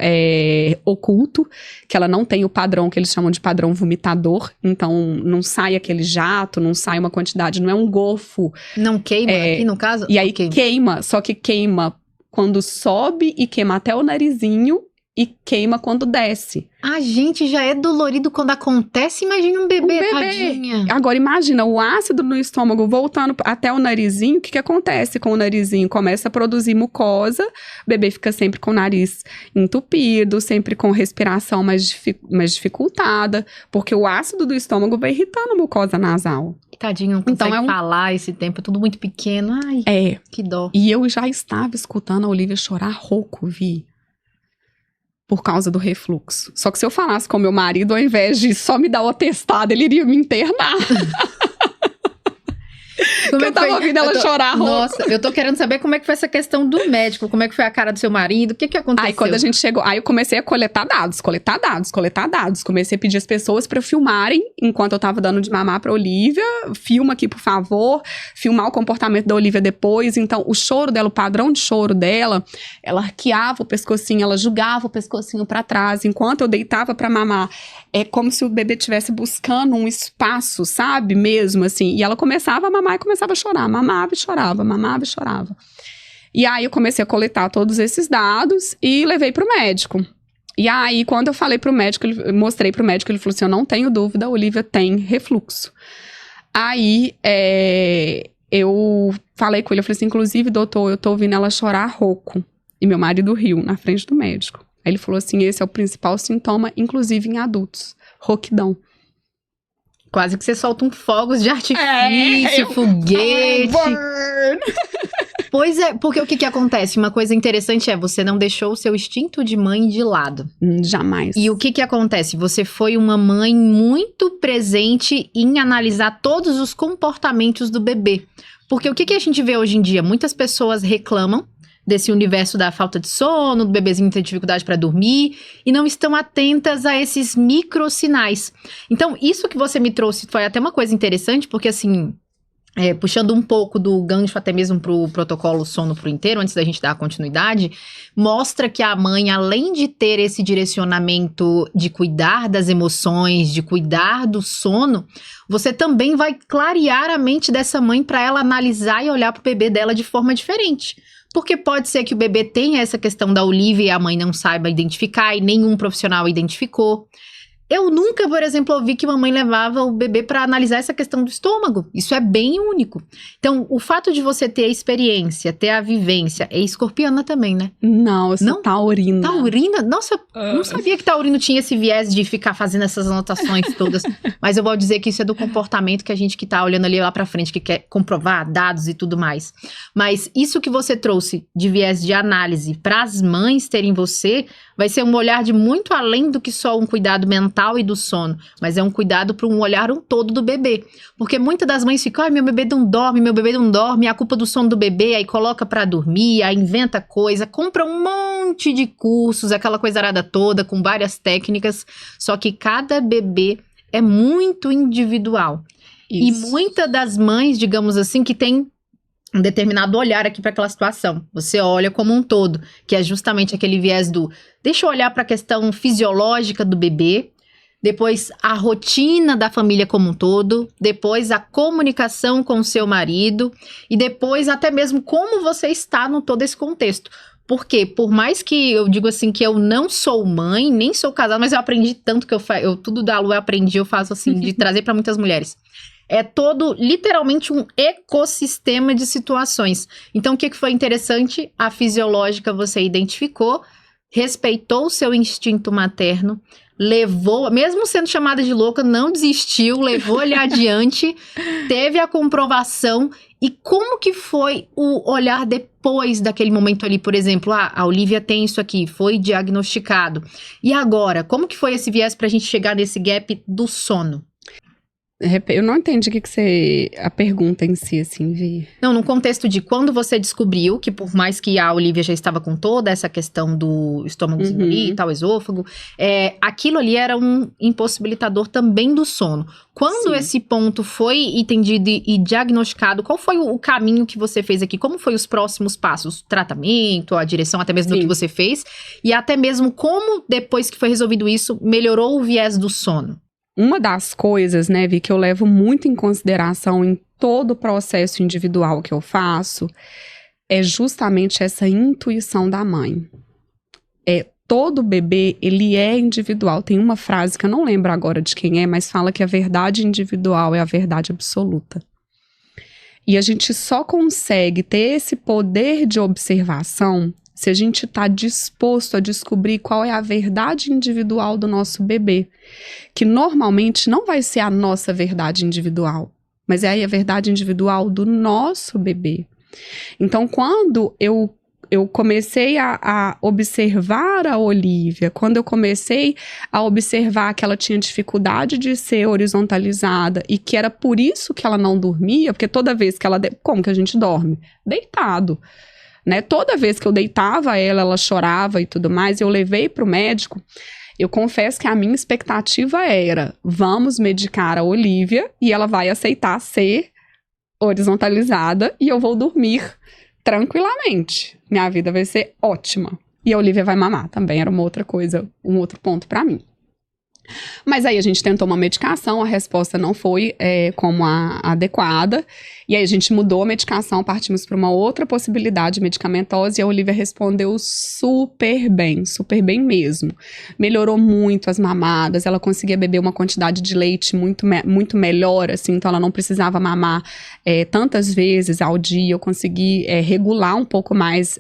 Speaker 2: oculto, que ela não tem o padrão que eles chamam de padrão vomitador. Então não sai aquele jato, não sai uma quantidade, não é um golfo.
Speaker 1: Não queima aqui no caso?
Speaker 2: E aí queima, só que queima quando sobe e queima até o narizinho e queima quando desce.
Speaker 1: A gente já é dolorido quando acontece, imagina um bebê, tadinha.
Speaker 2: Agora imagina o ácido no estômago voltando até o narizinho, o que acontece com o narizinho? Começa a produzir mucosa, o bebê fica sempre com o nariz entupido, sempre com respiração mais dificultada, porque o ácido do estômago vai irritando a mucosa nasal.
Speaker 1: Tadinho, não consegue falar esse tempo, é tudo muito pequeno, ai, que dó.
Speaker 2: E eu já estava escutando a Olivia chorar rouco, por causa do refluxo. Só que se eu falasse com meu marido, ao invés de só me dar o atestado, ele iria me internar.
Speaker 1: Como
Speaker 2: eu tava ouvindo ela chorar rouco.
Speaker 1: Nossa, eu tô querendo saber como é que foi essa questão do médico, como é que foi a cara do seu marido, o que aconteceu?
Speaker 2: Aí quando a gente chegou, aí eu comecei a coletar dados. Comecei a pedir as pessoas pra filmarem, enquanto eu tava dando de mamar pra Olivia, filma aqui, por favor, filmar o comportamento da Olivia depois. Então, o choro dela, o padrão de choro dela, ela arqueava o pescocinho, ela jogava o pescocinho pra trás, enquanto eu deitava pra mamar. É como se o bebê estivesse buscando um espaço, sabe? Mesmo assim. E ela começava a mamar e começava a chorar. Mamava e chorava, mamava e chorava. E aí eu comecei a coletar todos esses dados e levei pro médico. E aí, quando eu falei pro médico, mostrei pro médico, ele falou assim, eu não tenho dúvida, a Olivia tem refluxo. Aí, eu falei com ele, eu falei assim, inclusive, doutor, eu tô ouvindo ela chorar rouco. E meu marido riu na frente do médico. Aí ele falou assim, esse é o principal sintoma, inclusive em adultos, rouquidão.
Speaker 1: Quase que você solta um fogos de artifício, foguete. Pois é, porque o que acontece? Uma coisa interessante é, você não deixou o seu instinto de mãe de lado.
Speaker 2: Jamais.
Speaker 1: E o que acontece? Você foi uma mãe muito presente em analisar todos os comportamentos do bebê. Porque o que a gente vê hoje em dia? Muitas pessoas reclamam desse universo da falta de sono, do bebezinho ter dificuldade para dormir, e não estão atentas a esses microsinais. Então, isso que você me trouxe foi até uma coisa interessante, porque assim, puxando um pouco do gancho até mesmo pro protocolo sono pro inteiro, antes da gente dar a continuidade, mostra que a mãe, além de ter esse direcionamento de cuidar das emoções, de cuidar do sono, você também vai clarear a mente dessa mãe para ela analisar e olhar pro bebê dela de forma diferente. Porque pode ser que o bebê tenha essa questão da Olivia e a mãe não saiba identificar e nenhum profissional identificou. Eu nunca, por exemplo, ouvi que uma mãe levava o bebê para analisar essa questão do estômago. Isso é bem único. Então, o fato de você ter a experiência, ter a vivência, é escorpiana também, né?
Speaker 2: Não, eu sou taurina.
Speaker 1: Taurina? Nossa, eu não sabia que taurino tinha esse viés de ficar fazendo essas anotações todas. Mas eu vou dizer que isso é do comportamento que a gente que tá olhando ali lá pra frente, que quer comprovar dados e tudo mais. Mas isso que você trouxe de viés de análise para as mães terem você, vai ser um olhar de muito além do que só um cuidado mental e do sono, mas é um cuidado para um olhar um todo do bebê. Porque muitas das mães ficam, meu bebê não dorme, é a culpa do sono do bebê, aí coloca para dormir, aí inventa coisa, compra um monte de cursos, aquela coisa arada toda, com várias técnicas, só que cada bebê é muito individual. Isso. E muitas das mães, digamos assim, que tem um determinado olhar aqui para aquela situação. Você olha como um todo, que é justamente aquele viés do deixa eu olhar para a questão fisiológica do bebê, depois a rotina da família como um todo, depois a comunicação com o seu marido e depois até mesmo como você está no todo esse contexto. Porque por mais que eu digo assim que eu não sou mãe, nem sou casada, mas eu aprendi tanto que eu tudo da Lu eu aprendi, eu faço assim, de trazer para muitas mulheres. É todo, literalmente, um ecossistema de situações. Então, o que foi interessante? A fisiológica você identificou, respeitou o seu instinto materno, levou, mesmo sendo chamada de louca, não desistiu, levou ele adiante, teve a comprovação. E como que foi o olhar depois daquele momento ali? Por exemplo, a Olivia tem isso aqui, foi diagnosticado. E agora, como que foi esse viés pra gente chegar nesse gap do sono?
Speaker 2: Eu não entendi a pergunta em si, assim, Vi.
Speaker 1: Não, no contexto de quando você descobriu que por mais que a Olivia já estava com toda essa questão do estômagozinho ali e tal, esôfago, aquilo ali era um impossibilitador também do sono. Quando esse ponto foi entendido e diagnosticado, qual foi o caminho que você fez aqui? Como foi os próximos passos? O tratamento, a direção até mesmo do que você fez? E até mesmo como, depois que foi resolvido isso, melhorou o viés do sono?
Speaker 2: Uma das coisas, né, Vi, que eu levo muito em consideração em todo o processo individual que eu faço, é justamente essa intuição da mãe. Todo bebê, ele é individual. Tem uma frase que eu não lembro agora de quem é, mas fala que a verdade individual é a verdade absoluta. E a gente só consegue ter esse poder de observação se a gente está disposto a descobrir qual é a verdade individual do nosso bebê, que normalmente não vai ser a nossa verdade individual, mas é a verdade individual do nosso bebê. Então, quando eu comecei a observar a Olivia, quando eu comecei a observar que ela tinha dificuldade de ser horizontalizada e que era por isso que ela não dormia, porque toda vez que ela... Como que a gente dorme? Deitado. Né? Toda vez que eu deitava ela chorava e tudo mais, eu levei para o médico. Eu confesso que a minha expectativa era, vamos medicar a Olivia e ela vai aceitar ser horizontalizada e eu vou dormir tranquilamente. Minha vida vai ser ótima. E a Olivia vai mamar também, era uma outra coisa, um outro ponto para mim. Mas aí a gente tentou uma medicação, a resposta não foi como a adequada. E aí a gente mudou a medicação, partimos para uma outra possibilidade medicamentosa e a Olivia respondeu super bem mesmo. Melhorou muito as mamadas, ela conseguia beber uma quantidade de leite muito melhor, assim, então ela não precisava mamar tantas vezes ao dia. Eu consegui regular um pouco mais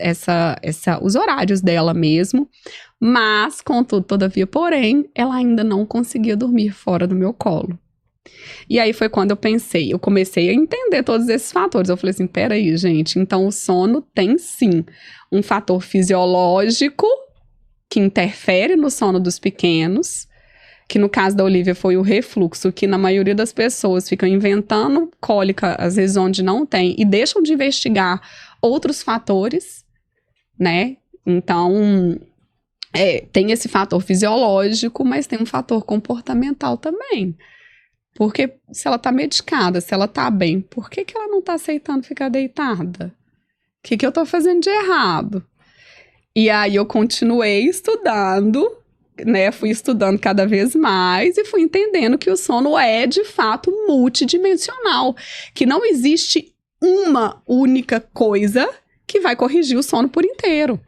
Speaker 2: os horários dela mesmo. Mas, contudo, todavia, porém, ela ainda não conseguia dormir fora do meu colo. E aí foi quando eu comecei a entender todos esses fatores. Eu falei assim, peraí, gente, então o sono tem sim um fator fisiológico que interfere no sono dos pequenos, que no caso da Olivia foi o refluxo, que na maioria das pessoas ficam inventando cólica, às vezes onde não tem, e deixam de investigar outros fatores, né? Então... tem esse fator fisiológico, mas tem um fator comportamental também. Porque se ela tá medicada, se ela tá bem, por que ela não tá aceitando ficar deitada? O que eu tô fazendo de errado? E aí eu continuei estudando, né? Fui estudando cada vez mais e fui entendendo que o sono é, de fato, multidimensional. Que não existe uma única coisa que vai corrigir o sono por inteiro.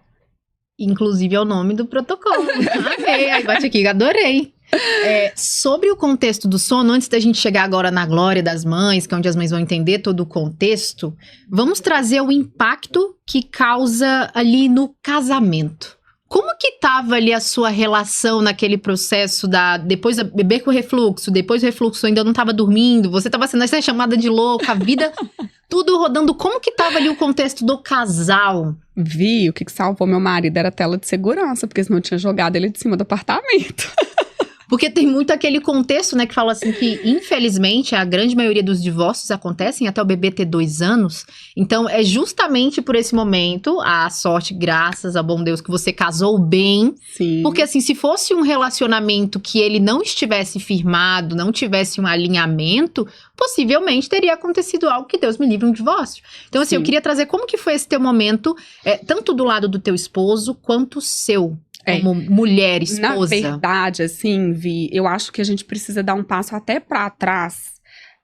Speaker 1: Inclusive é o nome do protocolo. Amei, aí bate aqui, adorei. Sobre o contexto do sono, antes da gente chegar agora na glória das mães, que é onde as mães vão entender todo o contexto, vamos trazer o impacto que causa ali no casamento. Como que tava ali a sua relação naquele processo depois da bebê com refluxo, depois do refluxo ainda não tava dormindo, você tava sendo essa chamada de louca, a vida tudo rodando. Como que tava ali o contexto do casal?
Speaker 2: Vi, o que salvou meu marido era a tela de segurança, porque senão eu tinha jogado ele de cima do apartamento.
Speaker 1: Porque tem muito aquele contexto, né, que fala assim que, infelizmente, a grande maioria dos divórcios acontecem até o bebê ter 2 anos. Então, é justamente por esse momento, a sorte, graças ao bom Deus, que você casou bem.
Speaker 2: Sim.
Speaker 1: Porque, assim, se fosse um relacionamento que ele não estivesse firmado, não tivesse um alinhamento, possivelmente teria acontecido algo que Deus me livre, um divórcio. Então, assim, eu queria trazer como que foi esse teu momento, tanto do lado do teu esposo, quanto o seu. Como mulher, esposa.
Speaker 2: Na verdade, assim, Vi, eu acho que a gente precisa dar um passo até pra trás.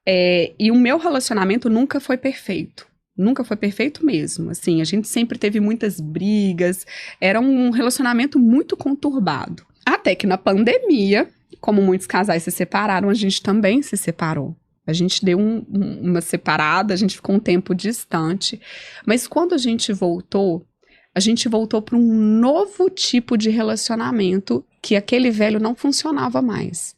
Speaker 2: E o meu relacionamento nunca foi perfeito. Nunca foi perfeito mesmo. Assim, a gente sempre teve muitas brigas. Era um relacionamento muito conturbado. Até que na pandemia, como muitos casais se separaram, a gente também se separou. A gente deu uma separada, a gente ficou um tempo distante. Mas quando a gente voltou para um novo tipo de relacionamento que aquele velho não funcionava mais.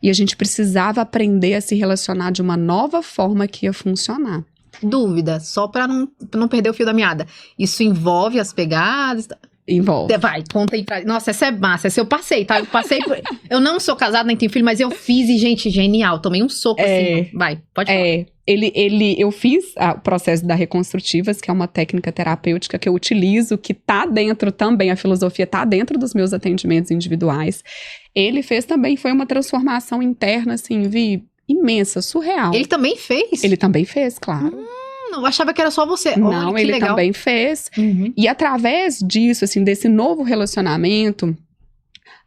Speaker 2: E a gente precisava aprender a se relacionar de uma nova forma que ia funcionar.
Speaker 1: Dúvida, só para não perder o fio da meada. Isso envolve as pegadas?
Speaker 2: Envolve.
Speaker 1: Vai, conta aí pra... Nossa, essa é massa, essa eu passei, tá? Eu não sou casada, nem tenho filho, mas eu fiz e, gente, genial. Tomei um soco assim. Vai, pode falar.
Speaker 2: Eu fiz o processo da reconstrutivas, que é uma técnica terapêutica que eu utilizo, que tá dentro também, a filosofia tá dentro dos meus atendimentos individuais. Ele fez também, foi uma transformação interna, assim, imensa, surreal.
Speaker 1: Ele também fez?
Speaker 2: Ele também fez, claro.
Speaker 1: Eu achava que era só você.
Speaker 2: Não,
Speaker 1: olha, que
Speaker 2: ele
Speaker 1: legal.
Speaker 2: também fez. E através disso, assim, desse novo relacionamento,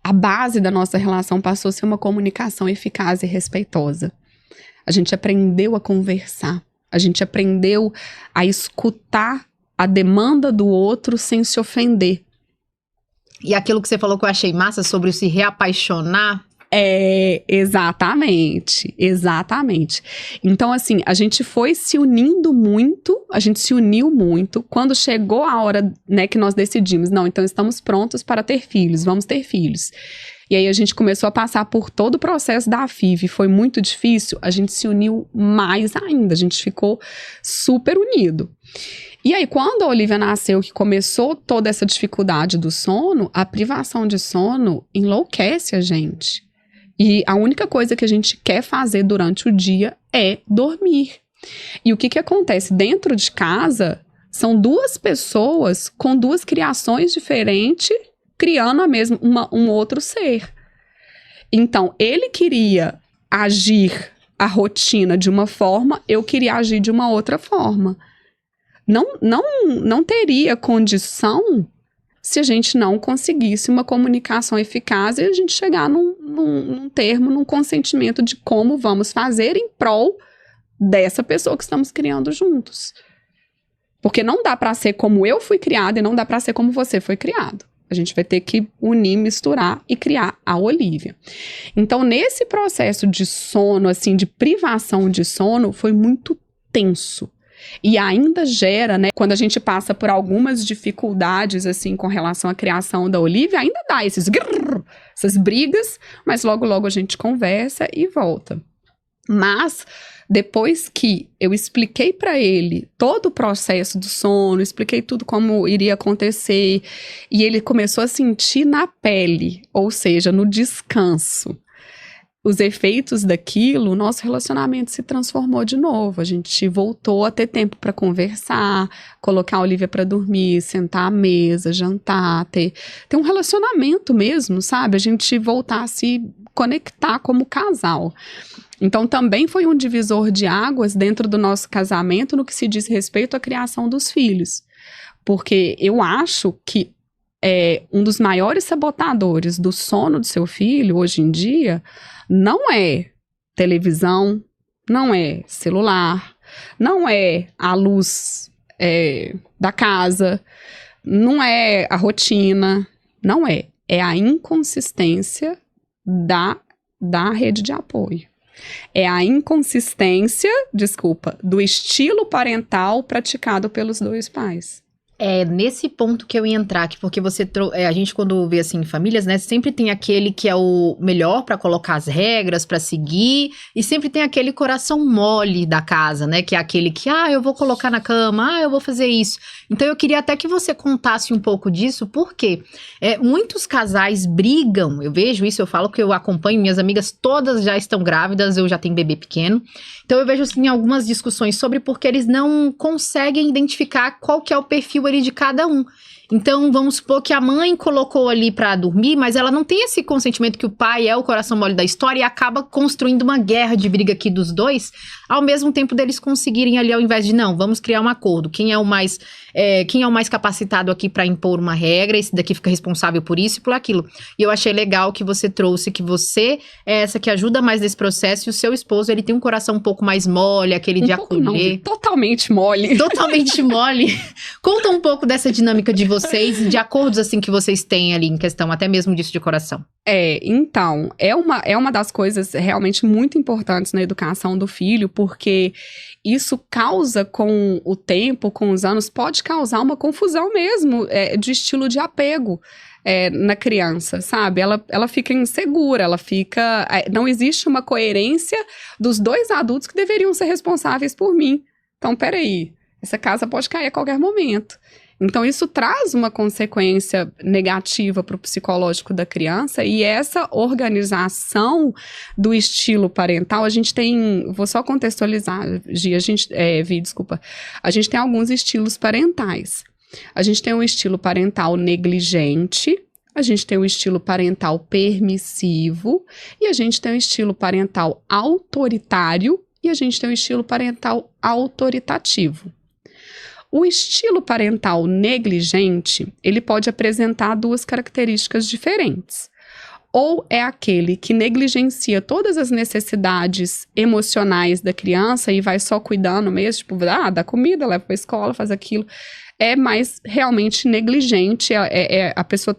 Speaker 2: a base da nossa relação passou a ser uma comunicação eficaz e respeitosa. A gente aprendeu a conversar. A gente aprendeu a escutar a demanda do outro sem se ofender.
Speaker 1: E aquilo que você falou que eu achei massa sobre se reapaixonar.
Speaker 2: Exatamente. Então, assim, a gente foi se unindo muito, a gente se uniu muito. Quando chegou a hora, né, que nós decidimos, não, então estamos prontos para ter filhos, vamos ter filhos. E aí a gente começou a passar por todo o processo da FIV, foi muito difícil, a gente se uniu mais ainda, a gente ficou super unido. E aí, quando a Olivia nasceu, que começou toda essa dificuldade do sono, a privação de sono enlouquece a gente. E a única coisa que a gente quer fazer durante o dia é dormir. E o que acontece? Dentro de casa, são duas pessoas com duas criações diferentes, criando um outro ser. Então, ele queria agir a rotina de uma forma, eu queria agir de uma outra forma. Não teria condição se a gente não conseguisse uma comunicação eficaz e a gente chegar num termo, num consentimento de como vamos fazer em prol dessa pessoa que estamos criando juntos. Porque não dá para ser como eu fui criada e não dá para ser como você foi criado. A gente vai ter que unir, misturar e criar a Olivia. Então, nesse processo de sono, assim, de privação de sono, foi muito tenso. E ainda gera, né, quando a gente passa por algumas dificuldades, assim, com relação à criação da Olivia, ainda dá essas brigas, mas logo a gente conversa e volta. Mas, depois que eu expliquei para ele todo o processo do sono, expliquei tudo como iria acontecer, e ele começou a sentir na pele, ou seja, no descanso, os efeitos daquilo, o nosso relacionamento se transformou de novo. A gente voltou a ter tempo para conversar, colocar a Olivia para dormir, sentar à mesa, jantar, ter um relacionamento mesmo, sabe? A gente voltar a se conectar como casal. Então, também foi um divisor de águas dentro do nosso casamento no que se diz respeito à criação dos filhos. Porque eu acho que um dos maiores sabotadores do sono do seu filho, hoje em dia, não é televisão, não é celular, não é a luz da casa, não é a rotina, não é. É a inconsistência da rede de apoio. É a inconsistência, do estilo parental praticado pelos dois pais.
Speaker 1: É nesse ponto que eu ia entrar aqui, porque a gente quando vê assim famílias, né, sempre tem aquele que é o melhor pra colocar as regras, pra seguir, e sempre tem aquele coração mole da casa, né, que é aquele que, eu vou colocar na cama, eu vou fazer isso. Então eu queria até que você contasse um pouco disso, porque muitos casais brigam, eu vejo isso, eu falo que eu acompanho, minhas amigas todas já estão grávidas, eu já tenho bebê pequeno, então eu vejo assim algumas discussões sobre porque eles não conseguem identificar qual que é o perfil ali de cada um. Então, vamos supor que a mãe colocou ali pra dormir, mas ela não tem esse consentimento que o pai é o coração mole da história e acaba construindo uma guerra de briga aqui dos dois, ao mesmo tempo deles conseguirem ali, ao invés de, não, vamos criar um acordo. Quem é o mais capacitado aqui pra impor uma regra, esse daqui fica responsável por isso e por aquilo. E eu achei legal que você trouxe que você é essa que ajuda mais nesse processo e o seu esposo, ele tem um coração um pouco mais mole, aquele de acolher.
Speaker 2: Totalmente mole.
Speaker 1: Totalmente mole. Conta um pouco dessa dinâmica de vocês, de acordos assim que vocês têm ali em questão, até mesmo disso de coração.
Speaker 2: Então, é uma das coisas realmente muito importantes na educação do filho, porque isso causa com o tempo, com os anos, pode causar uma confusão mesmo de estilo de apego na criança, sabe? Ela fica insegura, não existe uma coerência dos dois adultos que deveriam ser responsáveis por mim. Então, peraí, essa casa pode cair a qualquer momento. Então, isso traz uma consequência negativa para o psicológico da criança, e essa organização do estilo parental, a gente tem, vou só contextualizar, Gi, desculpa, a gente tem alguns estilos parentais. A gente tem um estilo parental negligente, a gente tem um estilo parental permissivo, e a gente tem um estilo parental autoritário, e a gente tem um estilo parental autoritativo. O estilo parental negligente, ele pode apresentar duas características diferentes. Ou é aquele que negligencia todas as necessidades emocionais da criança e vai só cuidando mesmo, tipo, dá comida, leva para a escola, faz aquilo. É mais realmente negligente, a pessoa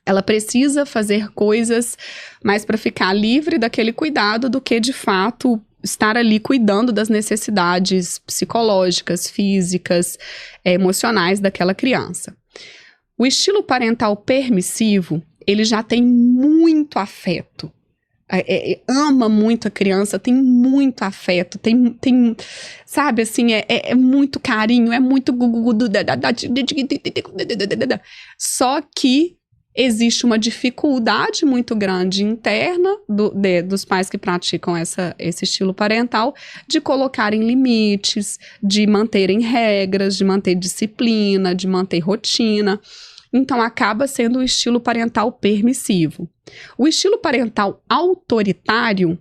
Speaker 2: ela precisa fazer coisas mais para ficar livre daquele cuidado do que, de fato, estar ali cuidando das necessidades psicológicas, físicas, emocionais daquela criança. O estilo parental permissivo, ele já tem muito afeto. Ama muito a criança, tem muito afeto, tem sabe, assim, é muito carinho, é muito só que existe uma dificuldade muito grande interna dos pais que praticam esse estilo parental de colocarem limites, de manterem regras, de manter disciplina, de manter rotina. Então, acaba sendo o estilo parental permissivo. O estilo parental autoritário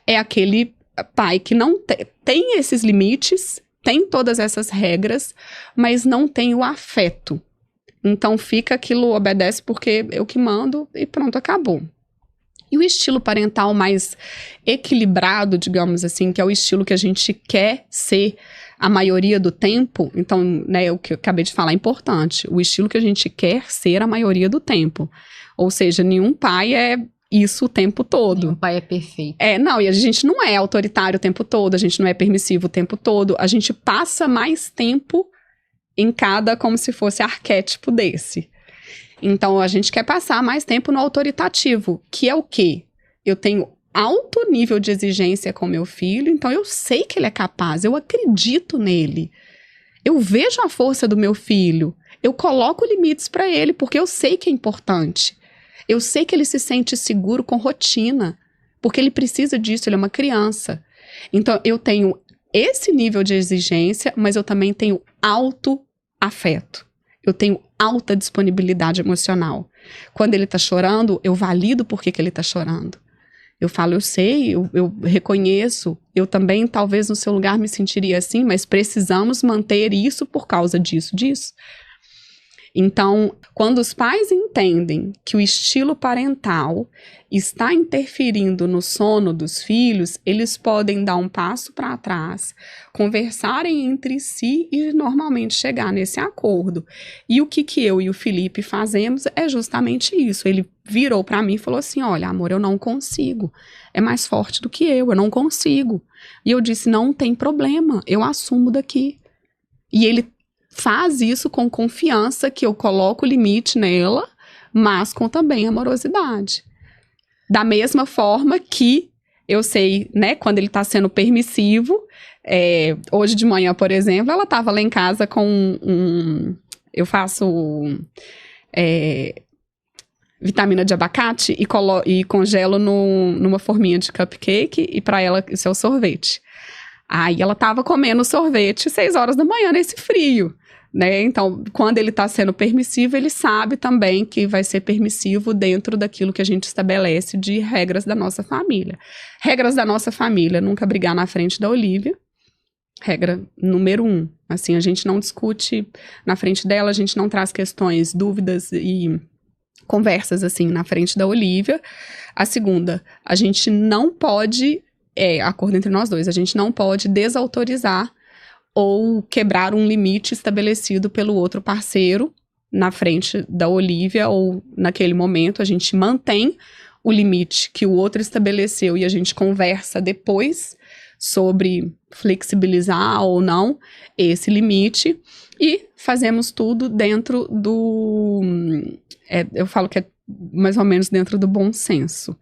Speaker 2: é aquele pai que não tem esses limites, tem todas essas regras, mas não tem o afeto. Então, fica aquilo, obedece porque eu que mando e pronto, acabou. E o estilo parental mais equilibrado, digamos assim, que é o estilo que a gente quer ser a maioria do tempo, então, né, o que eu acabei de falar é importante, o estilo que a gente quer ser a maioria do tempo. Ou seja, nenhum pai é isso o tempo todo.
Speaker 1: Nenhum pai é perfeito.
Speaker 2: Não, e a gente não é autoritário o tempo todo, a gente não é permissivo o tempo todo, a gente passa mais tempo em cada, como se fosse arquétipo desse. Então, a gente quer passar mais tempo no autoritativo, que é o quê? Eu tenho alto nível de exigência com meu filho, então eu sei que ele é capaz, eu acredito nele. Eu vejo a força do meu filho, eu coloco limites para ele, porque eu sei que é importante. Eu sei que ele se sente seguro com rotina, porque ele precisa disso, ele é uma criança. Então, eu tenho esse nível de exigência, mas eu também tenho alto afeto. Eu tenho alta disponibilidade emocional. Quando ele tá chorando, eu valido por que ele tá chorando. Eu falo, eu sei, eu reconheço, eu também talvez no seu lugar me sentiria assim, mas precisamos manter isso por causa disso. Então, quando os pais entendem que o estilo parental está interferindo no sono dos filhos, eles podem dar um passo para trás, conversarem entre si e normalmente chegar nesse acordo. E o que eu e o Felipe fazemos é justamente isso. Ele virou para mim e falou assim, olha, amor, eu não consigo. É mais forte do que eu não consigo. E eu disse, não tem problema, eu assumo daqui. E ele faz isso com confiança, que eu coloco limite nela, mas com também amorosidade. Da mesma forma que eu sei, né, quando ele tá sendo permissivo, hoje de manhã, por exemplo, ela tava lá em casa com eu faço vitamina de abacate e congelo numa forminha de cupcake, e para ela isso é o sorvete. Aí ela tava comendo sorvete 6 horas da manhã nesse frio. Né? Então, quando ele está sendo permissivo, ele sabe também que vai ser permissivo dentro daquilo que a gente estabelece de regras da nossa família. Regras da nossa família, nunca brigar na frente da Olivia. Regra número 1. Assim, a gente não discute na frente dela, a gente não traz questões, dúvidas e conversas assim na frente da Olivia. A segunda, a gente não pode, acordo entre nós dois, a gente não pode desautorizar ou quebrar um limite estabelecido pelo outro parceiro na frente da Olivia, ou naquele momento a gente mantém o limite que o outro estabeleceu e a gente conversa depois sobre flexibilizar ou não esse limite, e fazemos tudo dentro do... eu falo que é mais ou menos dentro do bom senso.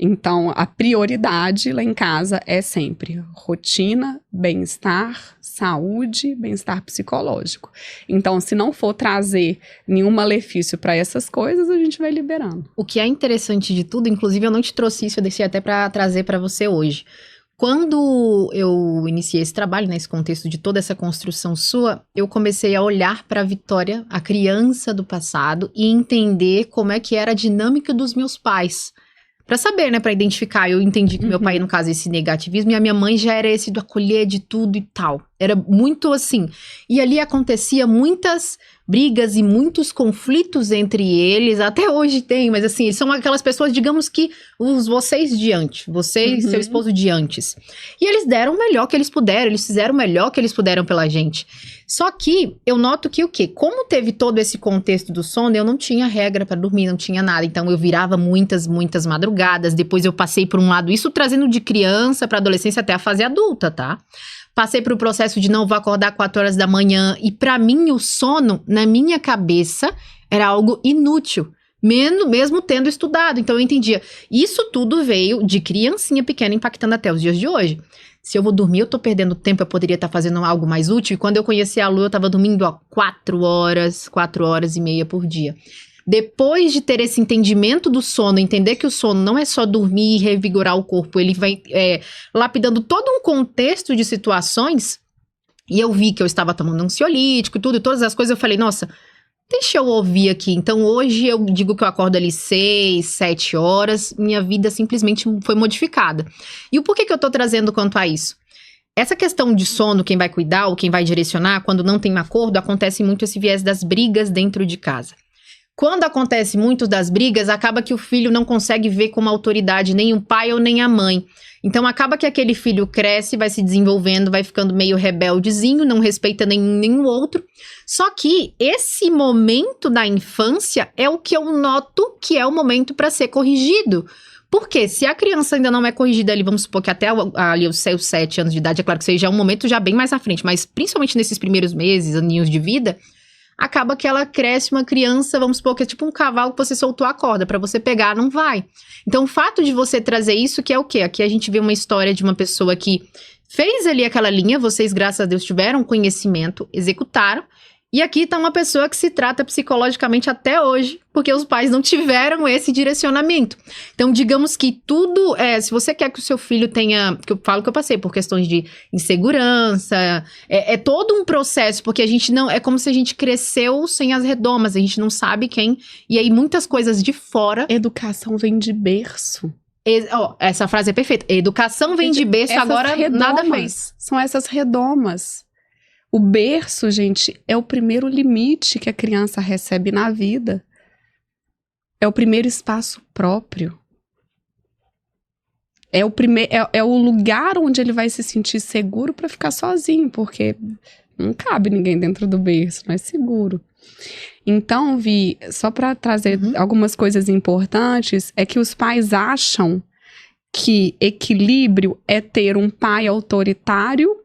Speaker 2: Então, a prioridade lá em casa é sempre rotina, bem-estar, saúde, bem-estar psicológico. Então, se não for trazer nenhum malefício para essas coisas, a gente vai liberando.
Speaker 1: O que é interessante de tudo, inclusive eu não te trouxe isso, eu deixei até para trazer para você hoje. Quando eu iniciei esse trabalho, nesse contexto de toda essa construção sua, eu comecei a olhar para a Vitória, a criança do passado, e entender como é que era a dinâmica dos meus pais. Pra saber, né, pra identificar. Eu entendi que meu pai, no caso, esse negativismo, e a minha mãe já era esse do acolher de tudo e tal. Era muito assim. E ali acontecia muitas brigas e muitos conflitos entre eles. Até hoje tem, mas assim, são aquelas pessoas, digamos que vocês de antes. Você e seu esposo de antes. E eles deram o melhor que eles puderam. Eles fizeram o melhor que eles puderam pela gente. Só que eu noto que o quê? Como teve todo esse contexto do sono, eu não tinha regra pra dormir, não tinha nada. Então eu virava muitas madrugadas. Depois eu passei por um lado, isso trazendo de criança pra adolescência até a fase adulta, tá? Passei por um processo de não vou acordar 4 horas da manhã. E pra mim o sono, na minha cabeça, era algo inútil. Mesmo tendo estudado. Então eu entendia. Isso tudo veio de criancinha pequena impactando até os dias de hoje. Se eu vou dormir, eu tô perdendo tempo, eu poderia estar fazendo algo mais útil. E quando eu conheci a Lu, eu tava dormindo 4 horas e meia por dia. Depois de ter esse entendimento do sono, entender que o sono não é só dormir e revigorar o corpo, ele vai lapidando todo um contexto de situações. E eu vi que eu estava tomando ansiolítico e tudo, e todas as coisas, eu falei, nossa, deixa eu ouvir aqui. Então hoje eu digo que eu acordo ali 6, 7 horas, minha vida simplesmente foi modificada. E o porquê que eu tô trazendo quanto a isso? Essa questão de sono, quem vai cuidar ou quem vai direcionar, quando não tem um acordo, acontece muito esse viés das brigas dentro de casa. Quando acontece muito das brigas, acaba que o filho não consegue ver como autoridade nem o pai ou nem a mãe. Então acaba que aquele filho cresce, vai se desenvolvendo, vai ficando meio rebeldezinho, não respeita nenhum outro. Só que esse momento da infância é o que eu noto que é o momento para ser corrigido. Porque se a criança ainda não é corrigida ali, vamos supor que até ali os 6, 7 anos de idade, é claro que isso aí já é um momento já bem mais à frente, mas principalmente nesses primeiros meses, aninhos de vida, acaba que ela cresce uma criança, vamos supor que é tipo um cavalo que você soltou a corda, pra você pegar, não vai. Então, o fato de você trazer isso, que é o quê? Aqui a gente vê uma história de uma pessoa que fez ali aquela linha, vocês, graças a Deus, tiveram conhecimento, executaram, e aqui tá uma pessoa que se trata psicologicamente até hoje, porque os pais não tiveram esse direcionamento. Então, digamos que tudo, se você quer que o seu filho tenha, que eu falo que eu passei por questões de insegurança, é todo um processo, porque a gente não, é como se a gente cresceu sem as redomas, a gente não sabe quem, e aí muitas coisas de fora.
Speaker 2: Educação vem de berço.
Speaker 1: Essa frase é perfeita. Educação vem de berço, agora redomas, nada mais.
Speaker 2: São essas redomas. O berço, gente, é o primeiro limite que a criança recebe na vida. É o primeiro espaço próprio. É o lugar onde ele vai se sentir seguro para ficar sozinho, porque não cabe ninguém dentro do berço, não é seguro. Então, Vi, só para trazer algumas coisas importantes, é que os pais acham que equilíbrio é ter um pai autoritário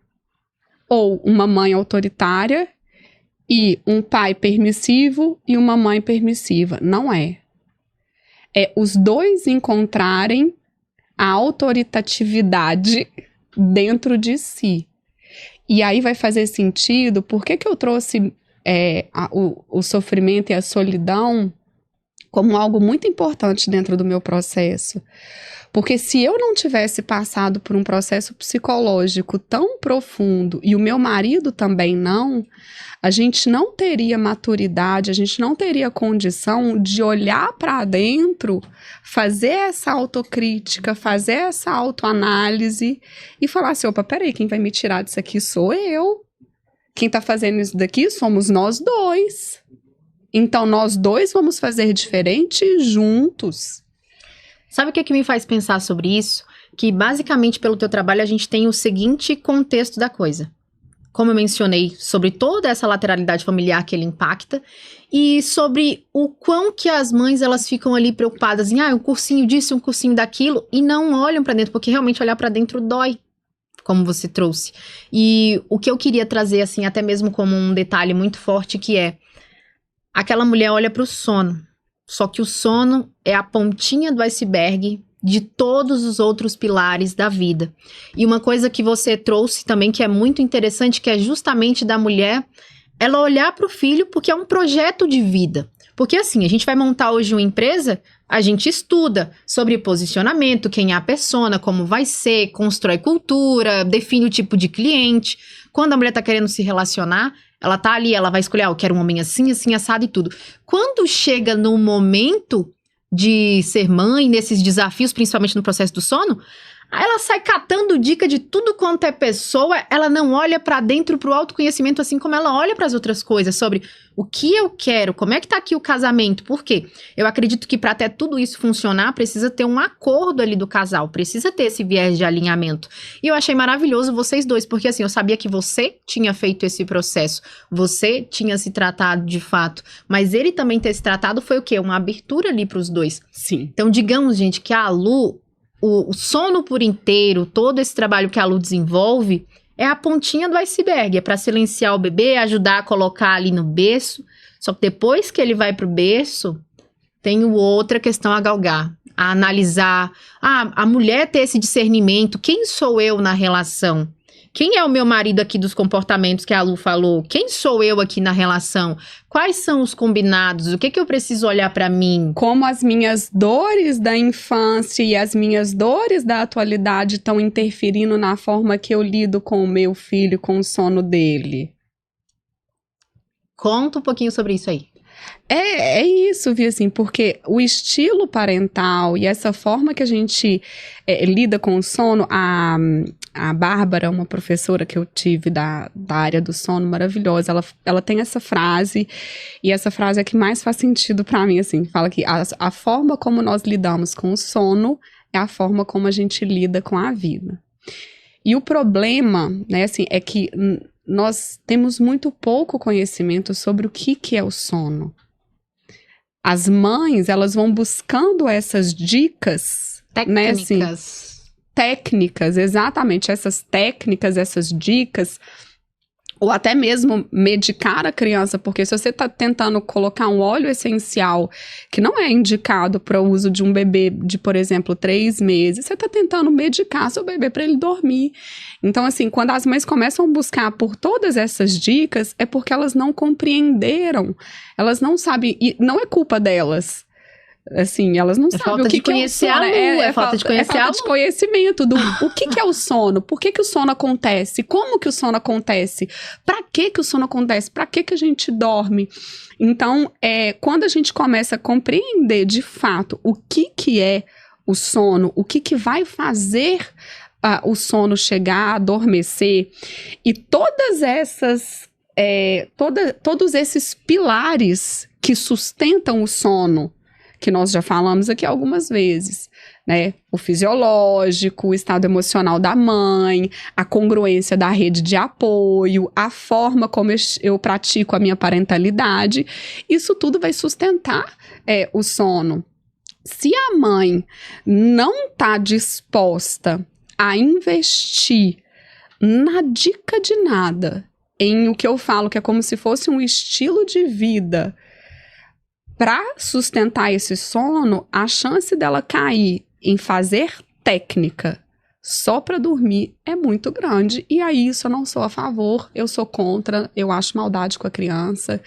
Speaker 2: ou uma mãe autoritária e um pai permissivo e uma mãe permissiva. Não é. É os dois encontrarem a autoritatividade dentro de si. E aí vai fazer sentido, por que eu trouxe o sofrimento e a solidão como algo muito importante dentro do meu processo. Porque se eu não tivesse passado por um processo psicológico tão profundo, e o meu marido também não, a gente não teria maturidade, a gente não teria condição de olhar para dentro, fazer essa autocrítica, fazer essa autoanálise e falar assim, opa, peraí, quem vai me tirar disso aqui sou eu. Quem tá fazendo isso daqui somos nós dois. Então, nós dois vamos fazer diferente juntos.
Speaker 1: Sabe o que me faz pensar sobre isso? Que, basicamente, pelo teu trabalho, a gente tem o seguinte contexto da coisa. Como eu mencionei, sobre toda essa lateralidade familiar que ele impacta, e sobre o quão que as mães, elas ficam ali preocupadas em, um cursinho disso, um cursinho daquilo, e não olham pra dentro, porque realmente olhar pra dentro dói, como você trouxe. E o que eu queria trazer, assim, até mesmo como um detalhe muito forte, que é, aquela mulher olha pro sono, só que o sono é a pontinha do iceberg de todos os outros pilares da vida. E uma coisa que você trouxe também que é muito interessante, que é justamente da mulher, ela olhar para o filho porque é um projeto de vida. Porque assim, a gente vai montar hoje uma empresa, a gente estuda sobre posicionamento, quem é a persona, como vai ser, constrói cultura, define o tipo de cliente. Quando a mulher tá querendo se relacionar, ela tá ali, ela vai escolher, eu quero um homem assim, assim, assado e tudo. Quando chega no momento de ser mãe, nesses desafios, principalmente no processo do sono, ela sai catando dica de tudo quanto é pessoa, ela não olha pra dentro, pro autoconhecimento, assim como ela olha pras outras coisas, sobre o que eu quero, como é que tá aqui o casamento, por quê? Eu acredito que pra até tudo isso funcionar, precisa ter um acordo ali do casal, precisa ter esse viés de alinhamento. E eu achei maravilhoso vocês dois, porque assim, eu sabia que você tinha feito esse processo, você tinha se tratado de fato, mas ele também ter se tratado foi o quê? Uma abertura ali pros dois.
Speaker 2: Sim.
Speaker 1: Então, digamos, gente, que a Lu, o sono por inteiro, todo esse trabalho que a Lu desenvolve, é a pontinha do iceberg. É para silenciar o bebê, ajudar a colocar ali no berço. Só que depois que ele vai pro berço, tem outra questão a galgar, a analisar. A mulher ter esse discernimento. Quem sou eu na relação? Quem é o meu marido aqui dos comportamentos que a Lu falou? Quem sou eu aqui na relação? Quais são os combinados? O que eu preciso olhar pra mim?
Speaker 2: Como as minhas dores da infância e as minhas dores da atualidade estão interferindo na forma que eu lido com o meu filho, com o sono dele?
Speaker 1: Conta um pouquinho sobre isso aí.
Speaker 2: É isso, Vi, assim, porque o estilo parental e essa forma que a gente lida com o sono, a Bárbara, uma professora que eu tive da área do sono, maravilhosa, ela tem essa frase, e essa frase é que mais faz sentido pra mim, assim, fala que a forma como nós lidamos com o sono é a forma como a gente lida com a vida. E o problema, né, assim, é que nós temos muito pouco conhecimento sobre o que é o sono. As mães, elas vão buscando essas dicas, né, assim, técnicas, exatamente, essas técnicas, essas dicas, ou até mesmo medicar a criança, porque se você está tentando colocar um óleo essencial que não é indicado para o uso de um bebê de, por exemplo, 3 meses, você está tentando medicar seu bebê para ele dormir. Então, assim, quando as mães começam a buscar por todas essas dicas, é porque elas não compreenderam, elas não sabem, e não é culpa delas. Assim, elas não sabem o que é o sono. É falta de conhecer a Lu. É falta de conhecimento do o que é o sono, por que o sono acontece, como que o sono acontece, pra que o sono acontece, pra que a gente dorme. Então, quando a gente começa a compreender de fato o que é o sono, o que vai fazer o sono chegar a adormecer, e todas essas, todos esses pilares que sustentam o sono, que nós já falamos aqui algumas vezes, né? O fisiológico, o estado emocional da mãe, a congruência da rede de apoio, a forma como eu pratico a minha parentalidade, isso tudo vai sustentar o sono. Se a mãe não está disposta a investir na dica de nada, em o que eu falo que é como se fosse um estilo de vida, para sustentar esse sono, a chance dela cair em fazer técnica só para dormir é muito grande. E aí isso eu não sou a favor, eu sou contra, eu acho maldade com a criança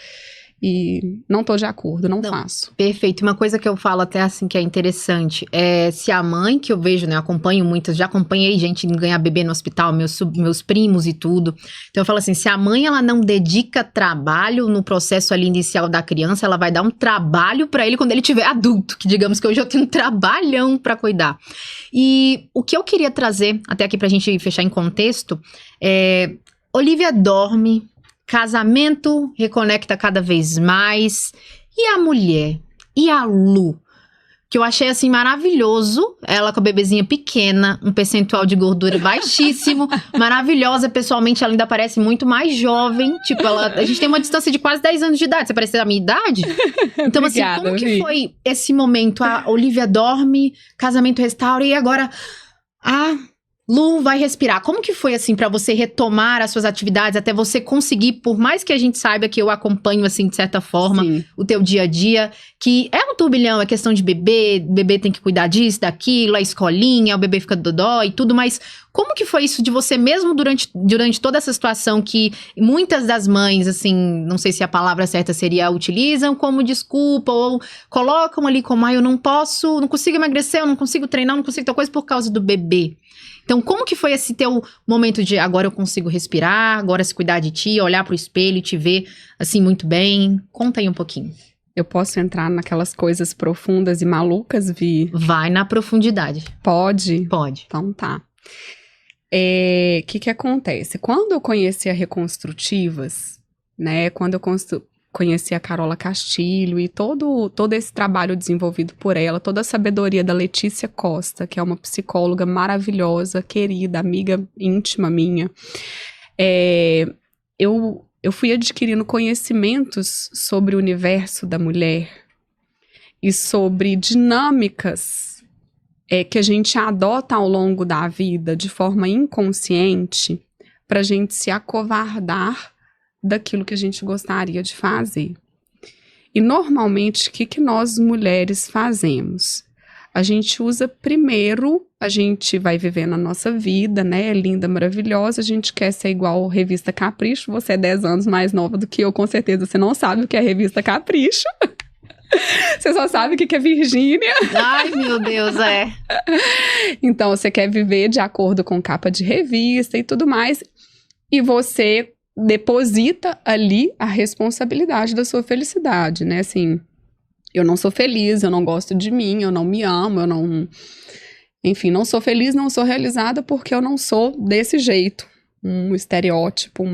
Speaker 2: e não tô de acordo, não faço.
Speaker 1: Perfeito. Uma coisa que eu falo até assim que é interessante é se a mãe, que eu vejo, né, acompanho muitas, já acompanhei gente indo ganhar bebê no hospital, meus primos e tudo. Então eu falo assim, se a mãe ela não dedica trabalho no processo ali inicial da criança, ela vai dar um trabalho para ele quando ele tiver adulto, que digamos que hoje eu tenho um trabalhão para cuidar. E o que eu queria trazer até aqui pra gente fechar em contexto Olivia dorme, casamento reconecta cada vez mais. E a mulher? E a Lu? Que eu achei, assim, maravilhoso. Ela com a bebezinha pequena, um percentual de gordura baixíssimo. Maravilhosa. Pessoalmente, ela ainda parece muito mais jovem. Tipo, a gente tem uma distância de quase 10 anos de idade. Você parece da minha idade? Então,
Speaker 2: Obrigada,
Speaker 1: assim, como que foi esse momento? A Olivia dorme, casamento restaura e agora... Lu, vai respirar. Como que foi, assim, pra você retomar as suas atividades, até você conseguir, por mais que a gente saiba que eu acompanho, assim, de certa forma,
Speaker 2: Sim.
Speaker 1: o teu dia a dia, que é um turbilhão, é questão de bebê tem que cuidar disso, daquilo, a escolinha, o bebê fica dodó e tudo, mas como que foi isso de você mesmo durante toda essa situação que muitas das mães, assim, não sei se a palavra certa seria, utilizam como desculpa ou colocam ali como, eu não posso, não consigo emagrecer, eu não consigo treinar, não consigo tal coisa por causa do bebê. Então, como que foi esse teu momento de agora eu consigo respirar, agora se cuidar de ti, olhar pro espelho e te ver, assim, muito bem? Conta aí um pouquinho.
Speaker 2: Eu posso entrar naquelas coisas profundas e malucas, Vi?
Speaker 1: Vai na profundidade.
Speaker 2: Pode?
Speaker 1: Pode.
Speaker 2: Então tá. Que acontece? Quando eu conheci a Reconstrutivas, né, quando eu conheci a Carola Castilho e todo esse trabalho desenvolvido por ela, toda a sabedoria da Letícia Costa, que é uma psicóloga maravilhosa, querida, amiga íntima minha, eu fui adquirindo conhecimentos sobre o universo da mulher e sobre dinâmicas que a gente adota ao longo da vida de forma inconsciente para a gente se acovardar daquilo que a gente gostaria de fazer. E normalmente, o que nós mulheres fazemos? A gente usa primeiro, a gente vai vivendo a nossa vida, né, linda, maravilhosa, a gente quer ser igual a Revista Capricho, você é 10 anos mais nova do que eu, com certeza você não sabe o que é Revista Capricho. Você só sabe o que é Virgínia.
Speaker 1: Ai, meu Deus,
Speaker 2: Então, você quer viver de acordo com capa de revista e tudo mais, e você deposita ali a responsabilidade da sua felicidade, né? Assim, eu não sou feliz, eu não gosto de mim, eu não me amo, eu não... Enfim, não sou feliz, não sou realizada porque eu não sou desse jeito. Um estereótipo,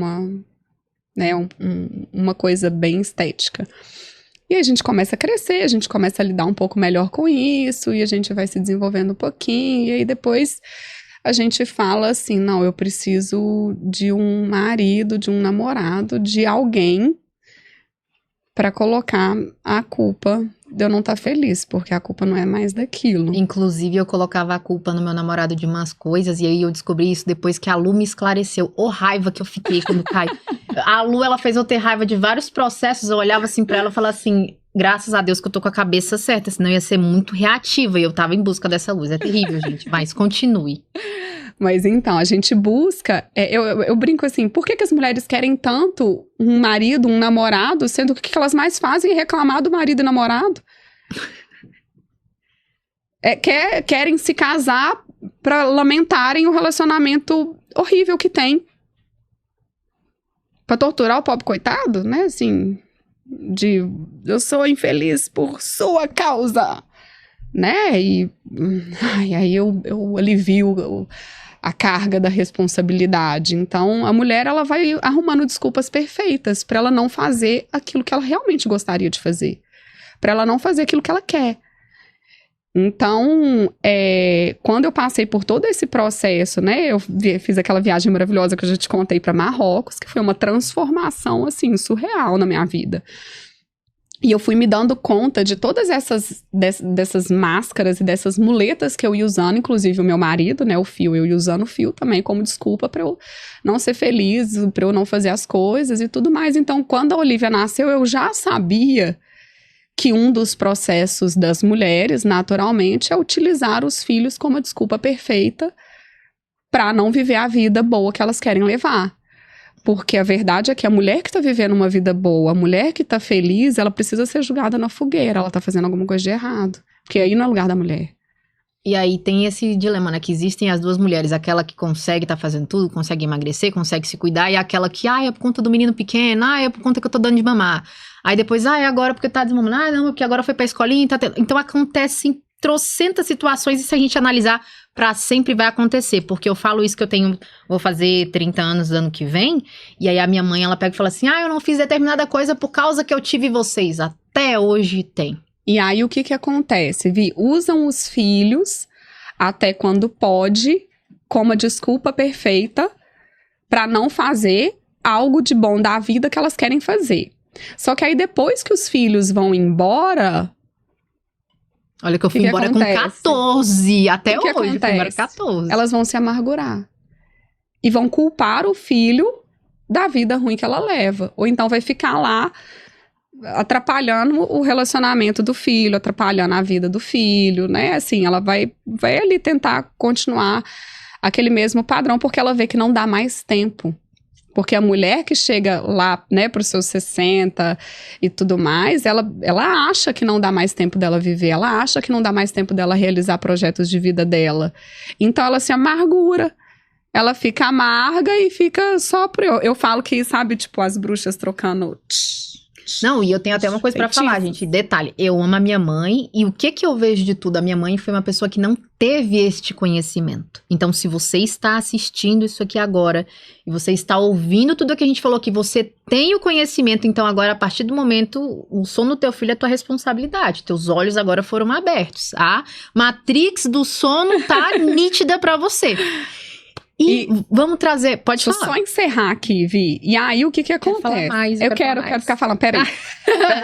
Speaker 2: uma coisa bem estética. E a gente começa a crescer, a gente começa a lidar um pouco melhor com isso, e a gente vai se desenvolvendo um pouquinho, e aí depois a gente fala assim, não, eu preciso de um marido, de um namorado, de alguém para colocar a culpa de eu não estar feliz, porque a culpa não é mais daquilo.
Speaker 1: Inclusive, eu colocava a culpa no meu namorado de umas coisas, e aí eu descobri isso depois que a Lu me esclareceu. Ô, raiva que eu fiquei quando cai. A Lu, ela fez eu ter raiva de vários processos, eu olhava assim pra ela e falava assim, graças a Deus que eu tô com a cabeça certa, senão ia ser muito reativa, e eu tava em busca dessa luz. É terrível, gente, mas continue.
Speaker 2: Mas então, a gente busca, eu brinco assim, por que as mulheres querem tanto um marido, um namorado, sendo que o que elas mais fazem é reclamar do marido e namorado? Querem se casar pra lamentarem o relacionamento horrível que tem. Pra torturar o pobre coitado, né, assim, eu sou infeliz por sua causa, né, e aí eu alivio a carga da responsabilidade. Então, a mulher, ela vai arrumando desculpas perfeitas para ela não fazer aquilo que ela realmente gostaria de fazer. Para ela não fazer aquilo que ela quer. Então, quando eu passei por todo esse processo, né, eu fiz aquela viagem maravilhosa que eu já te contei para Marrocos, que foi uma transformação, assim, surreal na minha vida. E eu fui me dando conta de todas dessas máscaras e dessas muletas que eu ia usando, inclusive o meu marido, né, o fio, eu ia usando o fio também como desculpa para eu não ser feliz, para eu não fazer as coisas e tudo mais. Então, quando a Olivia nasceu, eu já sabia que um dos processos das mulheres, naturalmente, é utilizar os filhos como a desculpa perfeita para não viver a vida boa que elas querem levar. Porque a verdade é que a mulher que tá vivendo uma vida boa, a mulher que tá feliz, ela precisa ser julgada na fogueira, ela tá fazendo alguma coisa de errado. Porque aí não é lugar da mulher.
Speaker 1: E aí tem esse dilema, né, que existem as duas mulheres, aquela que consegue tá fazendo tudo, consegue emagrecer, consegue se cuidar, e aquela que, é por conta do menino pequeno, é por conta que eu tô dando de mamar. Aí depois, é agora porque tá desmamando, não, porque agora foi pra escolinha, tá tendo... Então acontecem trocentas situações, e se a gente analisar, pra sempre vai acontecer, porque eu falo isso que eu vou fazer 30 anos ano que vem, e aí a minha mãe, ela pega e fala assim, eu não fiz determinada coisa por causa que eu tive vocês, até hoje tem.
Speaker 2: E aí o que acontece, Vi? Usam os filhos, até quando pode, como a desculpa perfeita pra não fazer algo de bom da vida que elas querem fazer. Só que aí depois que os filhos vão embora...
Speaker 1: Olha que eu fui embora com 14, até hoje,
Speaker 2: acontece?
Speaker 1: eu fui embora com 14.
Speaker 2: Elas vão se amargurar. E vão culpar o filho da vida ruim que ela leva. Ou então vai ficar lá atrapalhando o relacionamento do filho, atrapalhando a vida do filho, né? Assim, ela vai ali tentar continuar aquele mesmo padrão, porque ela vê que não dá mais tempo. Porque a mulher que chega lá, né, para os seus 60 e tudo mais, ela acha que não dá mais tempo dela viver, ela acha que não dá mais tempo dela realizar projetos de vida dela. Então ela se amargura, ela fica amarga e fica só por... Eu falo que, sabe, tipo, as bruxas trocando...
Speaker 1: Não, e eu tenho até uma coisa pra falar, gente. Detalhe, eu amo a minha mãe e o que eu vejo de tudo? A minha mãe foi uma pessoa que não teve este conhecimento. Então, se você está assistindo isso aqui agora e você está ouvindo tudo que a gente falou, que você tem o conhecimento, então agora, a partir do momento, o sono do teu filho é tua responsabilidade. Teus olhos agora foram abertos. A Matrix do sono tá nítida pra você. E vamos trazer... Pode falar.
Speaker 2: Deixa eu só encerrar aqui, Vi. E aí, o que acontece?
Speaker 1: Falar mais,
Speaker 2: eu quero ficar falando. Peraí.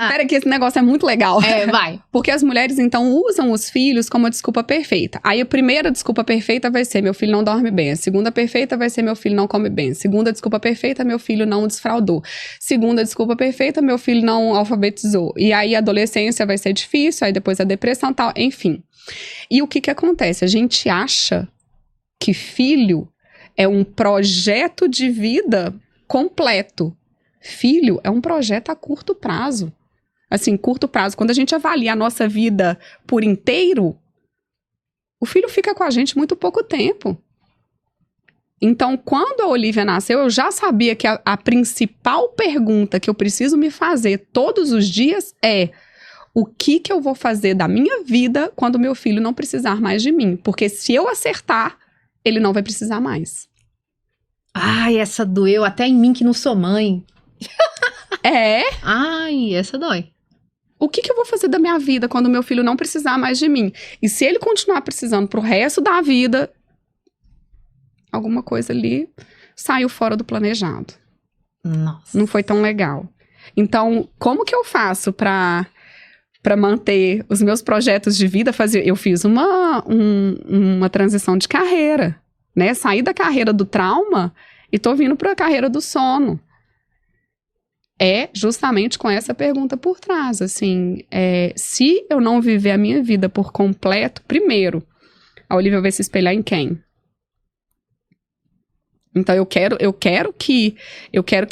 Speaker 2: Peraí que esse negócio é muito legal.
Speaker 1: Vai.
Speaker 2: Porque as mulheres, então, usam os filhos como a desculpa perfeita. Aí, a primeira desculpa perfeita vai ser: meu filho não dorme bem. A segunda perfeita vai ser: meu filho não come bem. A segunda desculpa perfeita: meu filho não desfraudou. Segunda desculpa perfeita: meu filho não alfabetizou. E aí, a adolescência vai ser difícil. Aí, depois a depressão e tal. Enfim. E o que acontece? A gente acha que filho é um projeto de vida completo. Filho é um projeto a curto prazo. Assim, curto prazo. Quando a gente avalia a nossa vida por inteiro, o filho fica com a gente muito pouco tempo. Então, quando a Olivia nasceu, eu já sabia que a principal pergunta que eu preciso me fazer todos os dias é: o que eu vou fazer da minha vida quando meu filho não precisar mais de mim? Porque se eu acertar, ele não vai precisar mais.
Speaker 1: Ai, essa doeu até em mim que não sou mãe. Ai, essa dói.
Speaker 2: O que eu vou fazer da minha vida quando meu filho não precisar mais de mim? E se ele continuar precisando pro resto da vida, alguma coisa ali saiu fora do planejado.
Speaker 1: Nossa.
Speaker 2: Não foi tão legal. Então, como que eu faço pra manter os meus projetos de vida? Eu fiz uma transição de carreira, né? Saí da carreira do trauma e tô vindo pra carreira do sono. É justamente com essa pergunta por trás, assim, se eu não viver a minha vida por completo, primeiro, a Olivia vai se espelhar em quem? Então, eu quero que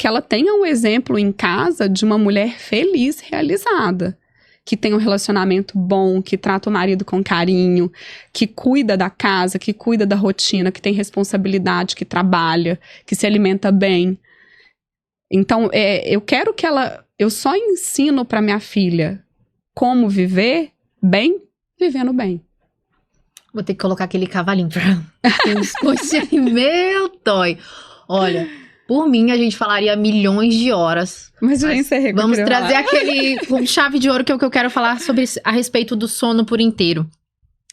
Speaker 2: ela tenha um exemplo em casa de uma mulher feliz, realizada, que tem um relacionamento bom, que trata o marido com carinho, que cuida da casa, que cuida da rotina, que tem responsabilidade, que trabalha, que se alimenta bem. Então, eu quero que eu só ensino para minha filha como viver bem, vivendo bem.
Speaker 1: Vou ter que colocar aquele cavalinho pra meu dói. Olha, por mim a gente falaria milhões de horas.
Speaker 2: Mas já encerrei.
Speaker 1: Vamos trazer aquele chave de ouro que é o que eu quero falar a respeito do sono por inteiro.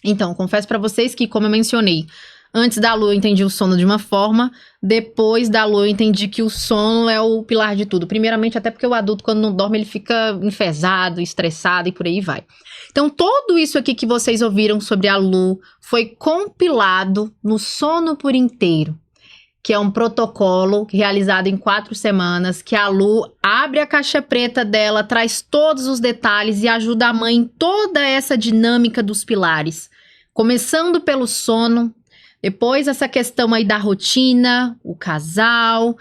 Speaker 1: Então, confesso pra vocês que, como eu mencionei, antes da lua eu entendi o sono de uma forma, depois da lua eu entendi que o sono é o pilar de tudo. Primeiramente, até porque o adulto, quando não dorme, ele fica enfesado, estressado e por aí vai. Então, tudo isso aqui que vocês ouviram sobre a Lu foi compilado no Sono por Inteiro, que é um protocolo realizado em 4 semanas, que a Lu abre a caixa preta dela, traz todos os detalhes e ajuda a mãe em toda essa dinâmica dos pilares. Começando pelo sono, depois essa questão aí da rotina, o casal,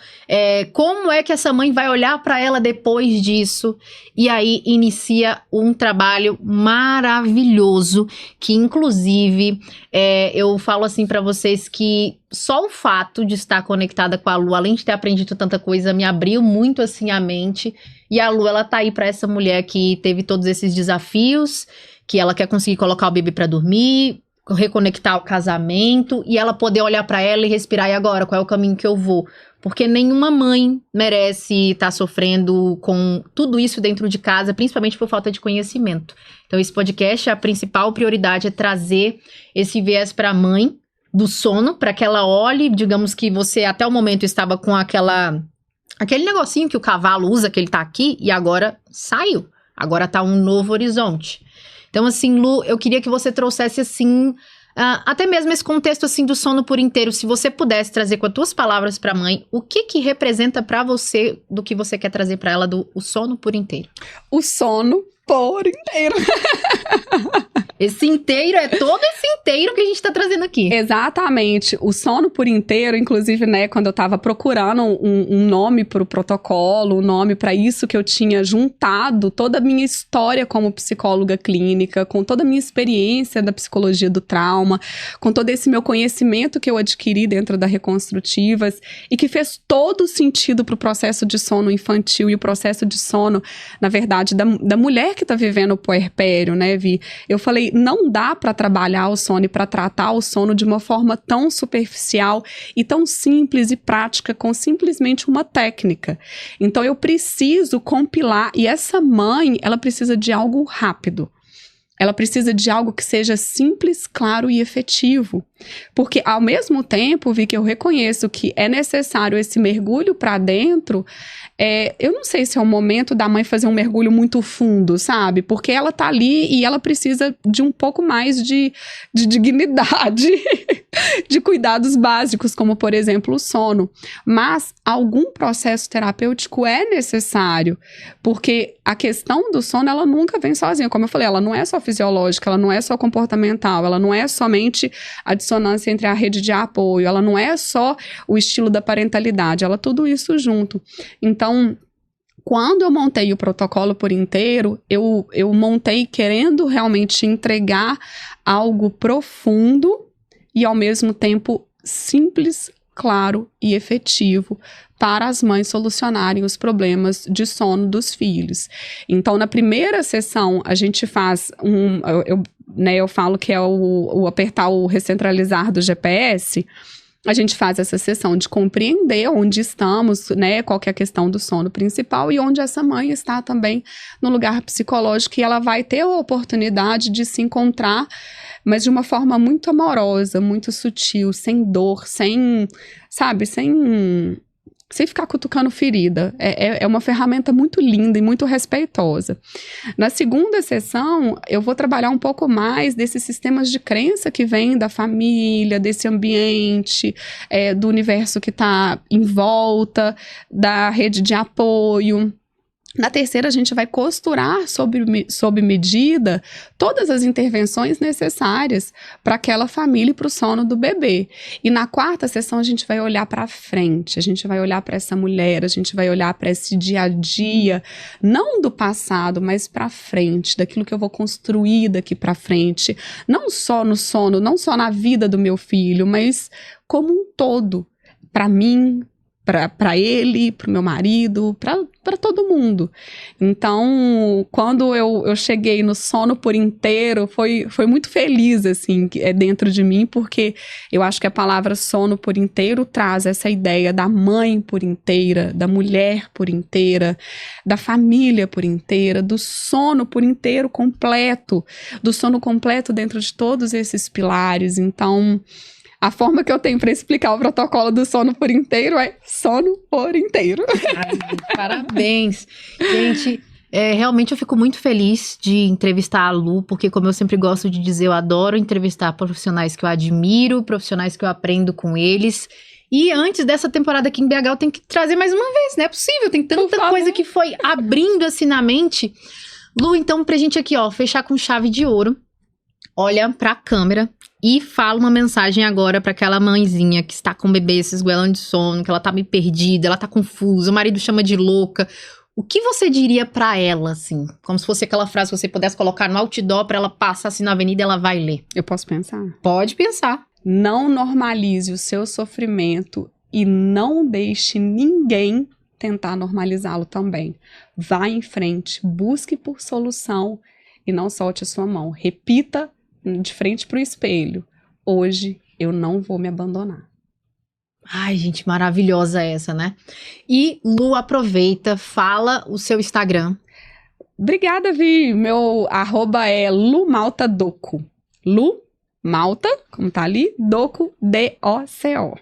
Speaker 1: como é que essa mãe vai olhar para ela depois disso, e aí inicia um trabalho maravilhoso, que inclusive eu falo assim para vocês que só o fato de estar conectada com a Lu, além de ter aprendido tanta coisa, me abriu muito assim a mente, e a Lu, ela tá aí para essa mulher que teve todos esses desafios, que ela quer conseguir colocar o bebê para dormir, reconectar o casamento e ela poder olhar pra ela e respirar. E agora, qual é o caminho que eu vou? Porque nenhuma mãe merece estar sofrendo com tudo isso dentro de casa, principalmente por falta de conhecimento. Então, esse podcast, a principal prioridade é trazer esse viés pra mãe do sono, para que ela olhe, digamos que você até o momento estava com aquele negocinho que o cavalo usa, que ele tá aqui, e agora saiu. Agora tá um novo horizonte. Então, assim, Lu, eu queria que você trouxesse, assim, até mesmo esse contexto, assim, do sono por inteiro. Se você pudesse trazer com as tuas palavras pra mãe, o que representa pra você do que você quer trazer pra ela o sono por inteiro?
Speaker 2: O sono por inteiro.
Speaker 1: Esse inteiro é todo esse inteiro que a gente tá trazendo aqui.
Speaker 2: Exatamente. O sono por inteiro, inclusive, né, quando eu tava procurando um nome pro protocolo, um nome pra isso que eu tinha juntado toda a minha história como psicóloga clínica, com toda a minha experiência da psicologia do trauma, com todo esse meu conhecimento que eu adquiri dentro da Reconstrutivas e que fez todo sentido pro processo de sono infantil e o processo de sono, na verdade, da mulher que tá vivendo o puerpério, né, Vi? Eu falei, não dá para trabalhar o sono e para tratar o sono de uma forma tão superficial e tão simples e prática com simplesmente uma técnica. Então eu preciso compilar, e essa mãe, ela precisa de algo rápido. Ela precisa de algo que seja simples, claro e efetivo. Porque ao mesmo tempo, Vi, que eu reconheço que é necessário esse mergulho para dentro, eu não sei se é o momento da mãe fazer um mergulho muito fundo, sabe? Porque ela tá ali e ela precisa de um pouco mais de dignidade, de cuidados básicos, como, por exemplo, o sono. Mas algum processo terapêutico é necessário, porque a questão do sono, ela nunca vem sozinha. Como eu falei, ela não é só fisiológica, ela não é só comportamental, ela não é somente a dissonância entre a rede de apoio, ela não é só o estilo da parentalidade, ela tudo isso junto. Então, quando eu montei o protocolo por inteiro, eu montei querendo realmente entregar algo profundo e, ao mesmo tempo, simples, claro e efetivo para as mães solucionarem os problemas de sono dos filhos. Então, na primeira sessão, a gente faz eu falo que é o apertar o recentralizar do GPS. A gente faz essa sessão de compreender onde estamos, né, qual que é a questão do sono principal e onde essa mãe está também no lugar psicológico, e ela vai ter a oportunidade de se encontrar, mas de uma forma muito amorosa, muito sutil, sem dor, sem ficar cutucando ferida. É uma ferramenta muito linda e muito respeitosa. Na segunda sessão, eu vou trabalhar um pouco mais desses sistemas de crença que vêm da família, desse ambiente, do universo que está em volta, da rede de apoio. Na terceira, a gente vai costurar sob medida todas as intervenções necessárias para aquela família e para o sono do bebê. E na quarta sessão, a gente vai olhar para frente, a gente vai olhar para essa mulher, a gente vai olhar para esse dia a dia, não do passado, mas para frente, daquilo que eu vou construir daqui para frente, não só no sono, não só na vida do meu filho, mas como um todo, para mim, para ele, para o meu marido, para todo mundo. Então, quando eu cheguei no sono por inteiro, foi muito feliz, assim, dentro de mim, porque eu acho que a palavra sono por inteiro traz essa ideia da mãe por inteira, da mulher por inteira, da família por inteira, do sono por inteiro completo, do sono completo dentro de todos esses pilares. Então, a forma que eu tenho para explicar o protocolo do sono por inteiro é sono por inteiro.
Speaker 1: Ai, parabéns. Gente, realmente eu fico muito feliz de entrevistar a Lu, porque, como eu sempre gosto de dizer, eu adoro entrevistar profissionais que eu admiro, profissionais que eu aprendo com eles. E antes dessa temporada aqui em BH, eu tenho que trazer mais uma vez, não é possível, tem tanta coisa que foi abrindo assim na mente. Lu, então, pra gente aqui, ó, fechar com chave de ouro, olha pra câmera e fala uma mensagem agora pra aquela mãezinha que está com o bebê se esgoelando de sono, que ela tá meio perdida, ela tá confusa, o marido chama de louca. O que você diria pra ela, assim? Como se fosse aquela frase que você pudesse colocar no outdoor pra ela passar assim na avenida e ela vai ler.
Speaker 2: Eu posso pensar?
Speaker 1: Pode pensar.
Speaker 2: Não normalize o seu sofrimento e não deixe ninguém tentar normalizá-lo também. Vá em frente, busque por solução e não solte a sua mão. Repita de frente pro espelho: hoje eu não vou me abandonar.
Speaker 1: Ai, gente, maravilhosa essa, né? E, Lu, aproveita, fala o seu Instagram.
Speaker 2: Obrigada, Vi. Meu @ é lumaltadoco. Lu, Malta, como tá ali, Doco, DOCO.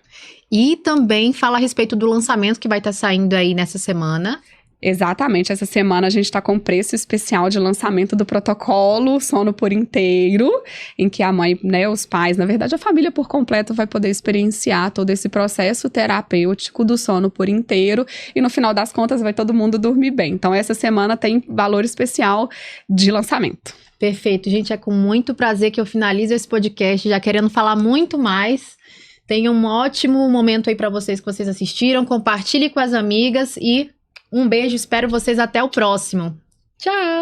Speaker 1: E também fala a respeito do lançamento que vai estar saindo aí nessa semana.
Speaker 2: Exatamente, essa semana a gente está com preço especial de lançamento do protocolo Sono por Inteiro, em que a mãe, né, os pais, na verdade a família por completo vai poder experienciar todo esse processo terapêutico do sono por inteiro e no final das contas vai todo mundo dormir bem. Então essa semana tem valor especial de lançamento.
Speaker 1: Perfeito, gente, é com muito prazer que eu finalizo esse podcast, já querendo falar muito mais. Tenha um ótimo momento aí para vocês que vocês assistiram, compartilhe com as amigas e um beijo, espero vocês até o próximo. Tchau!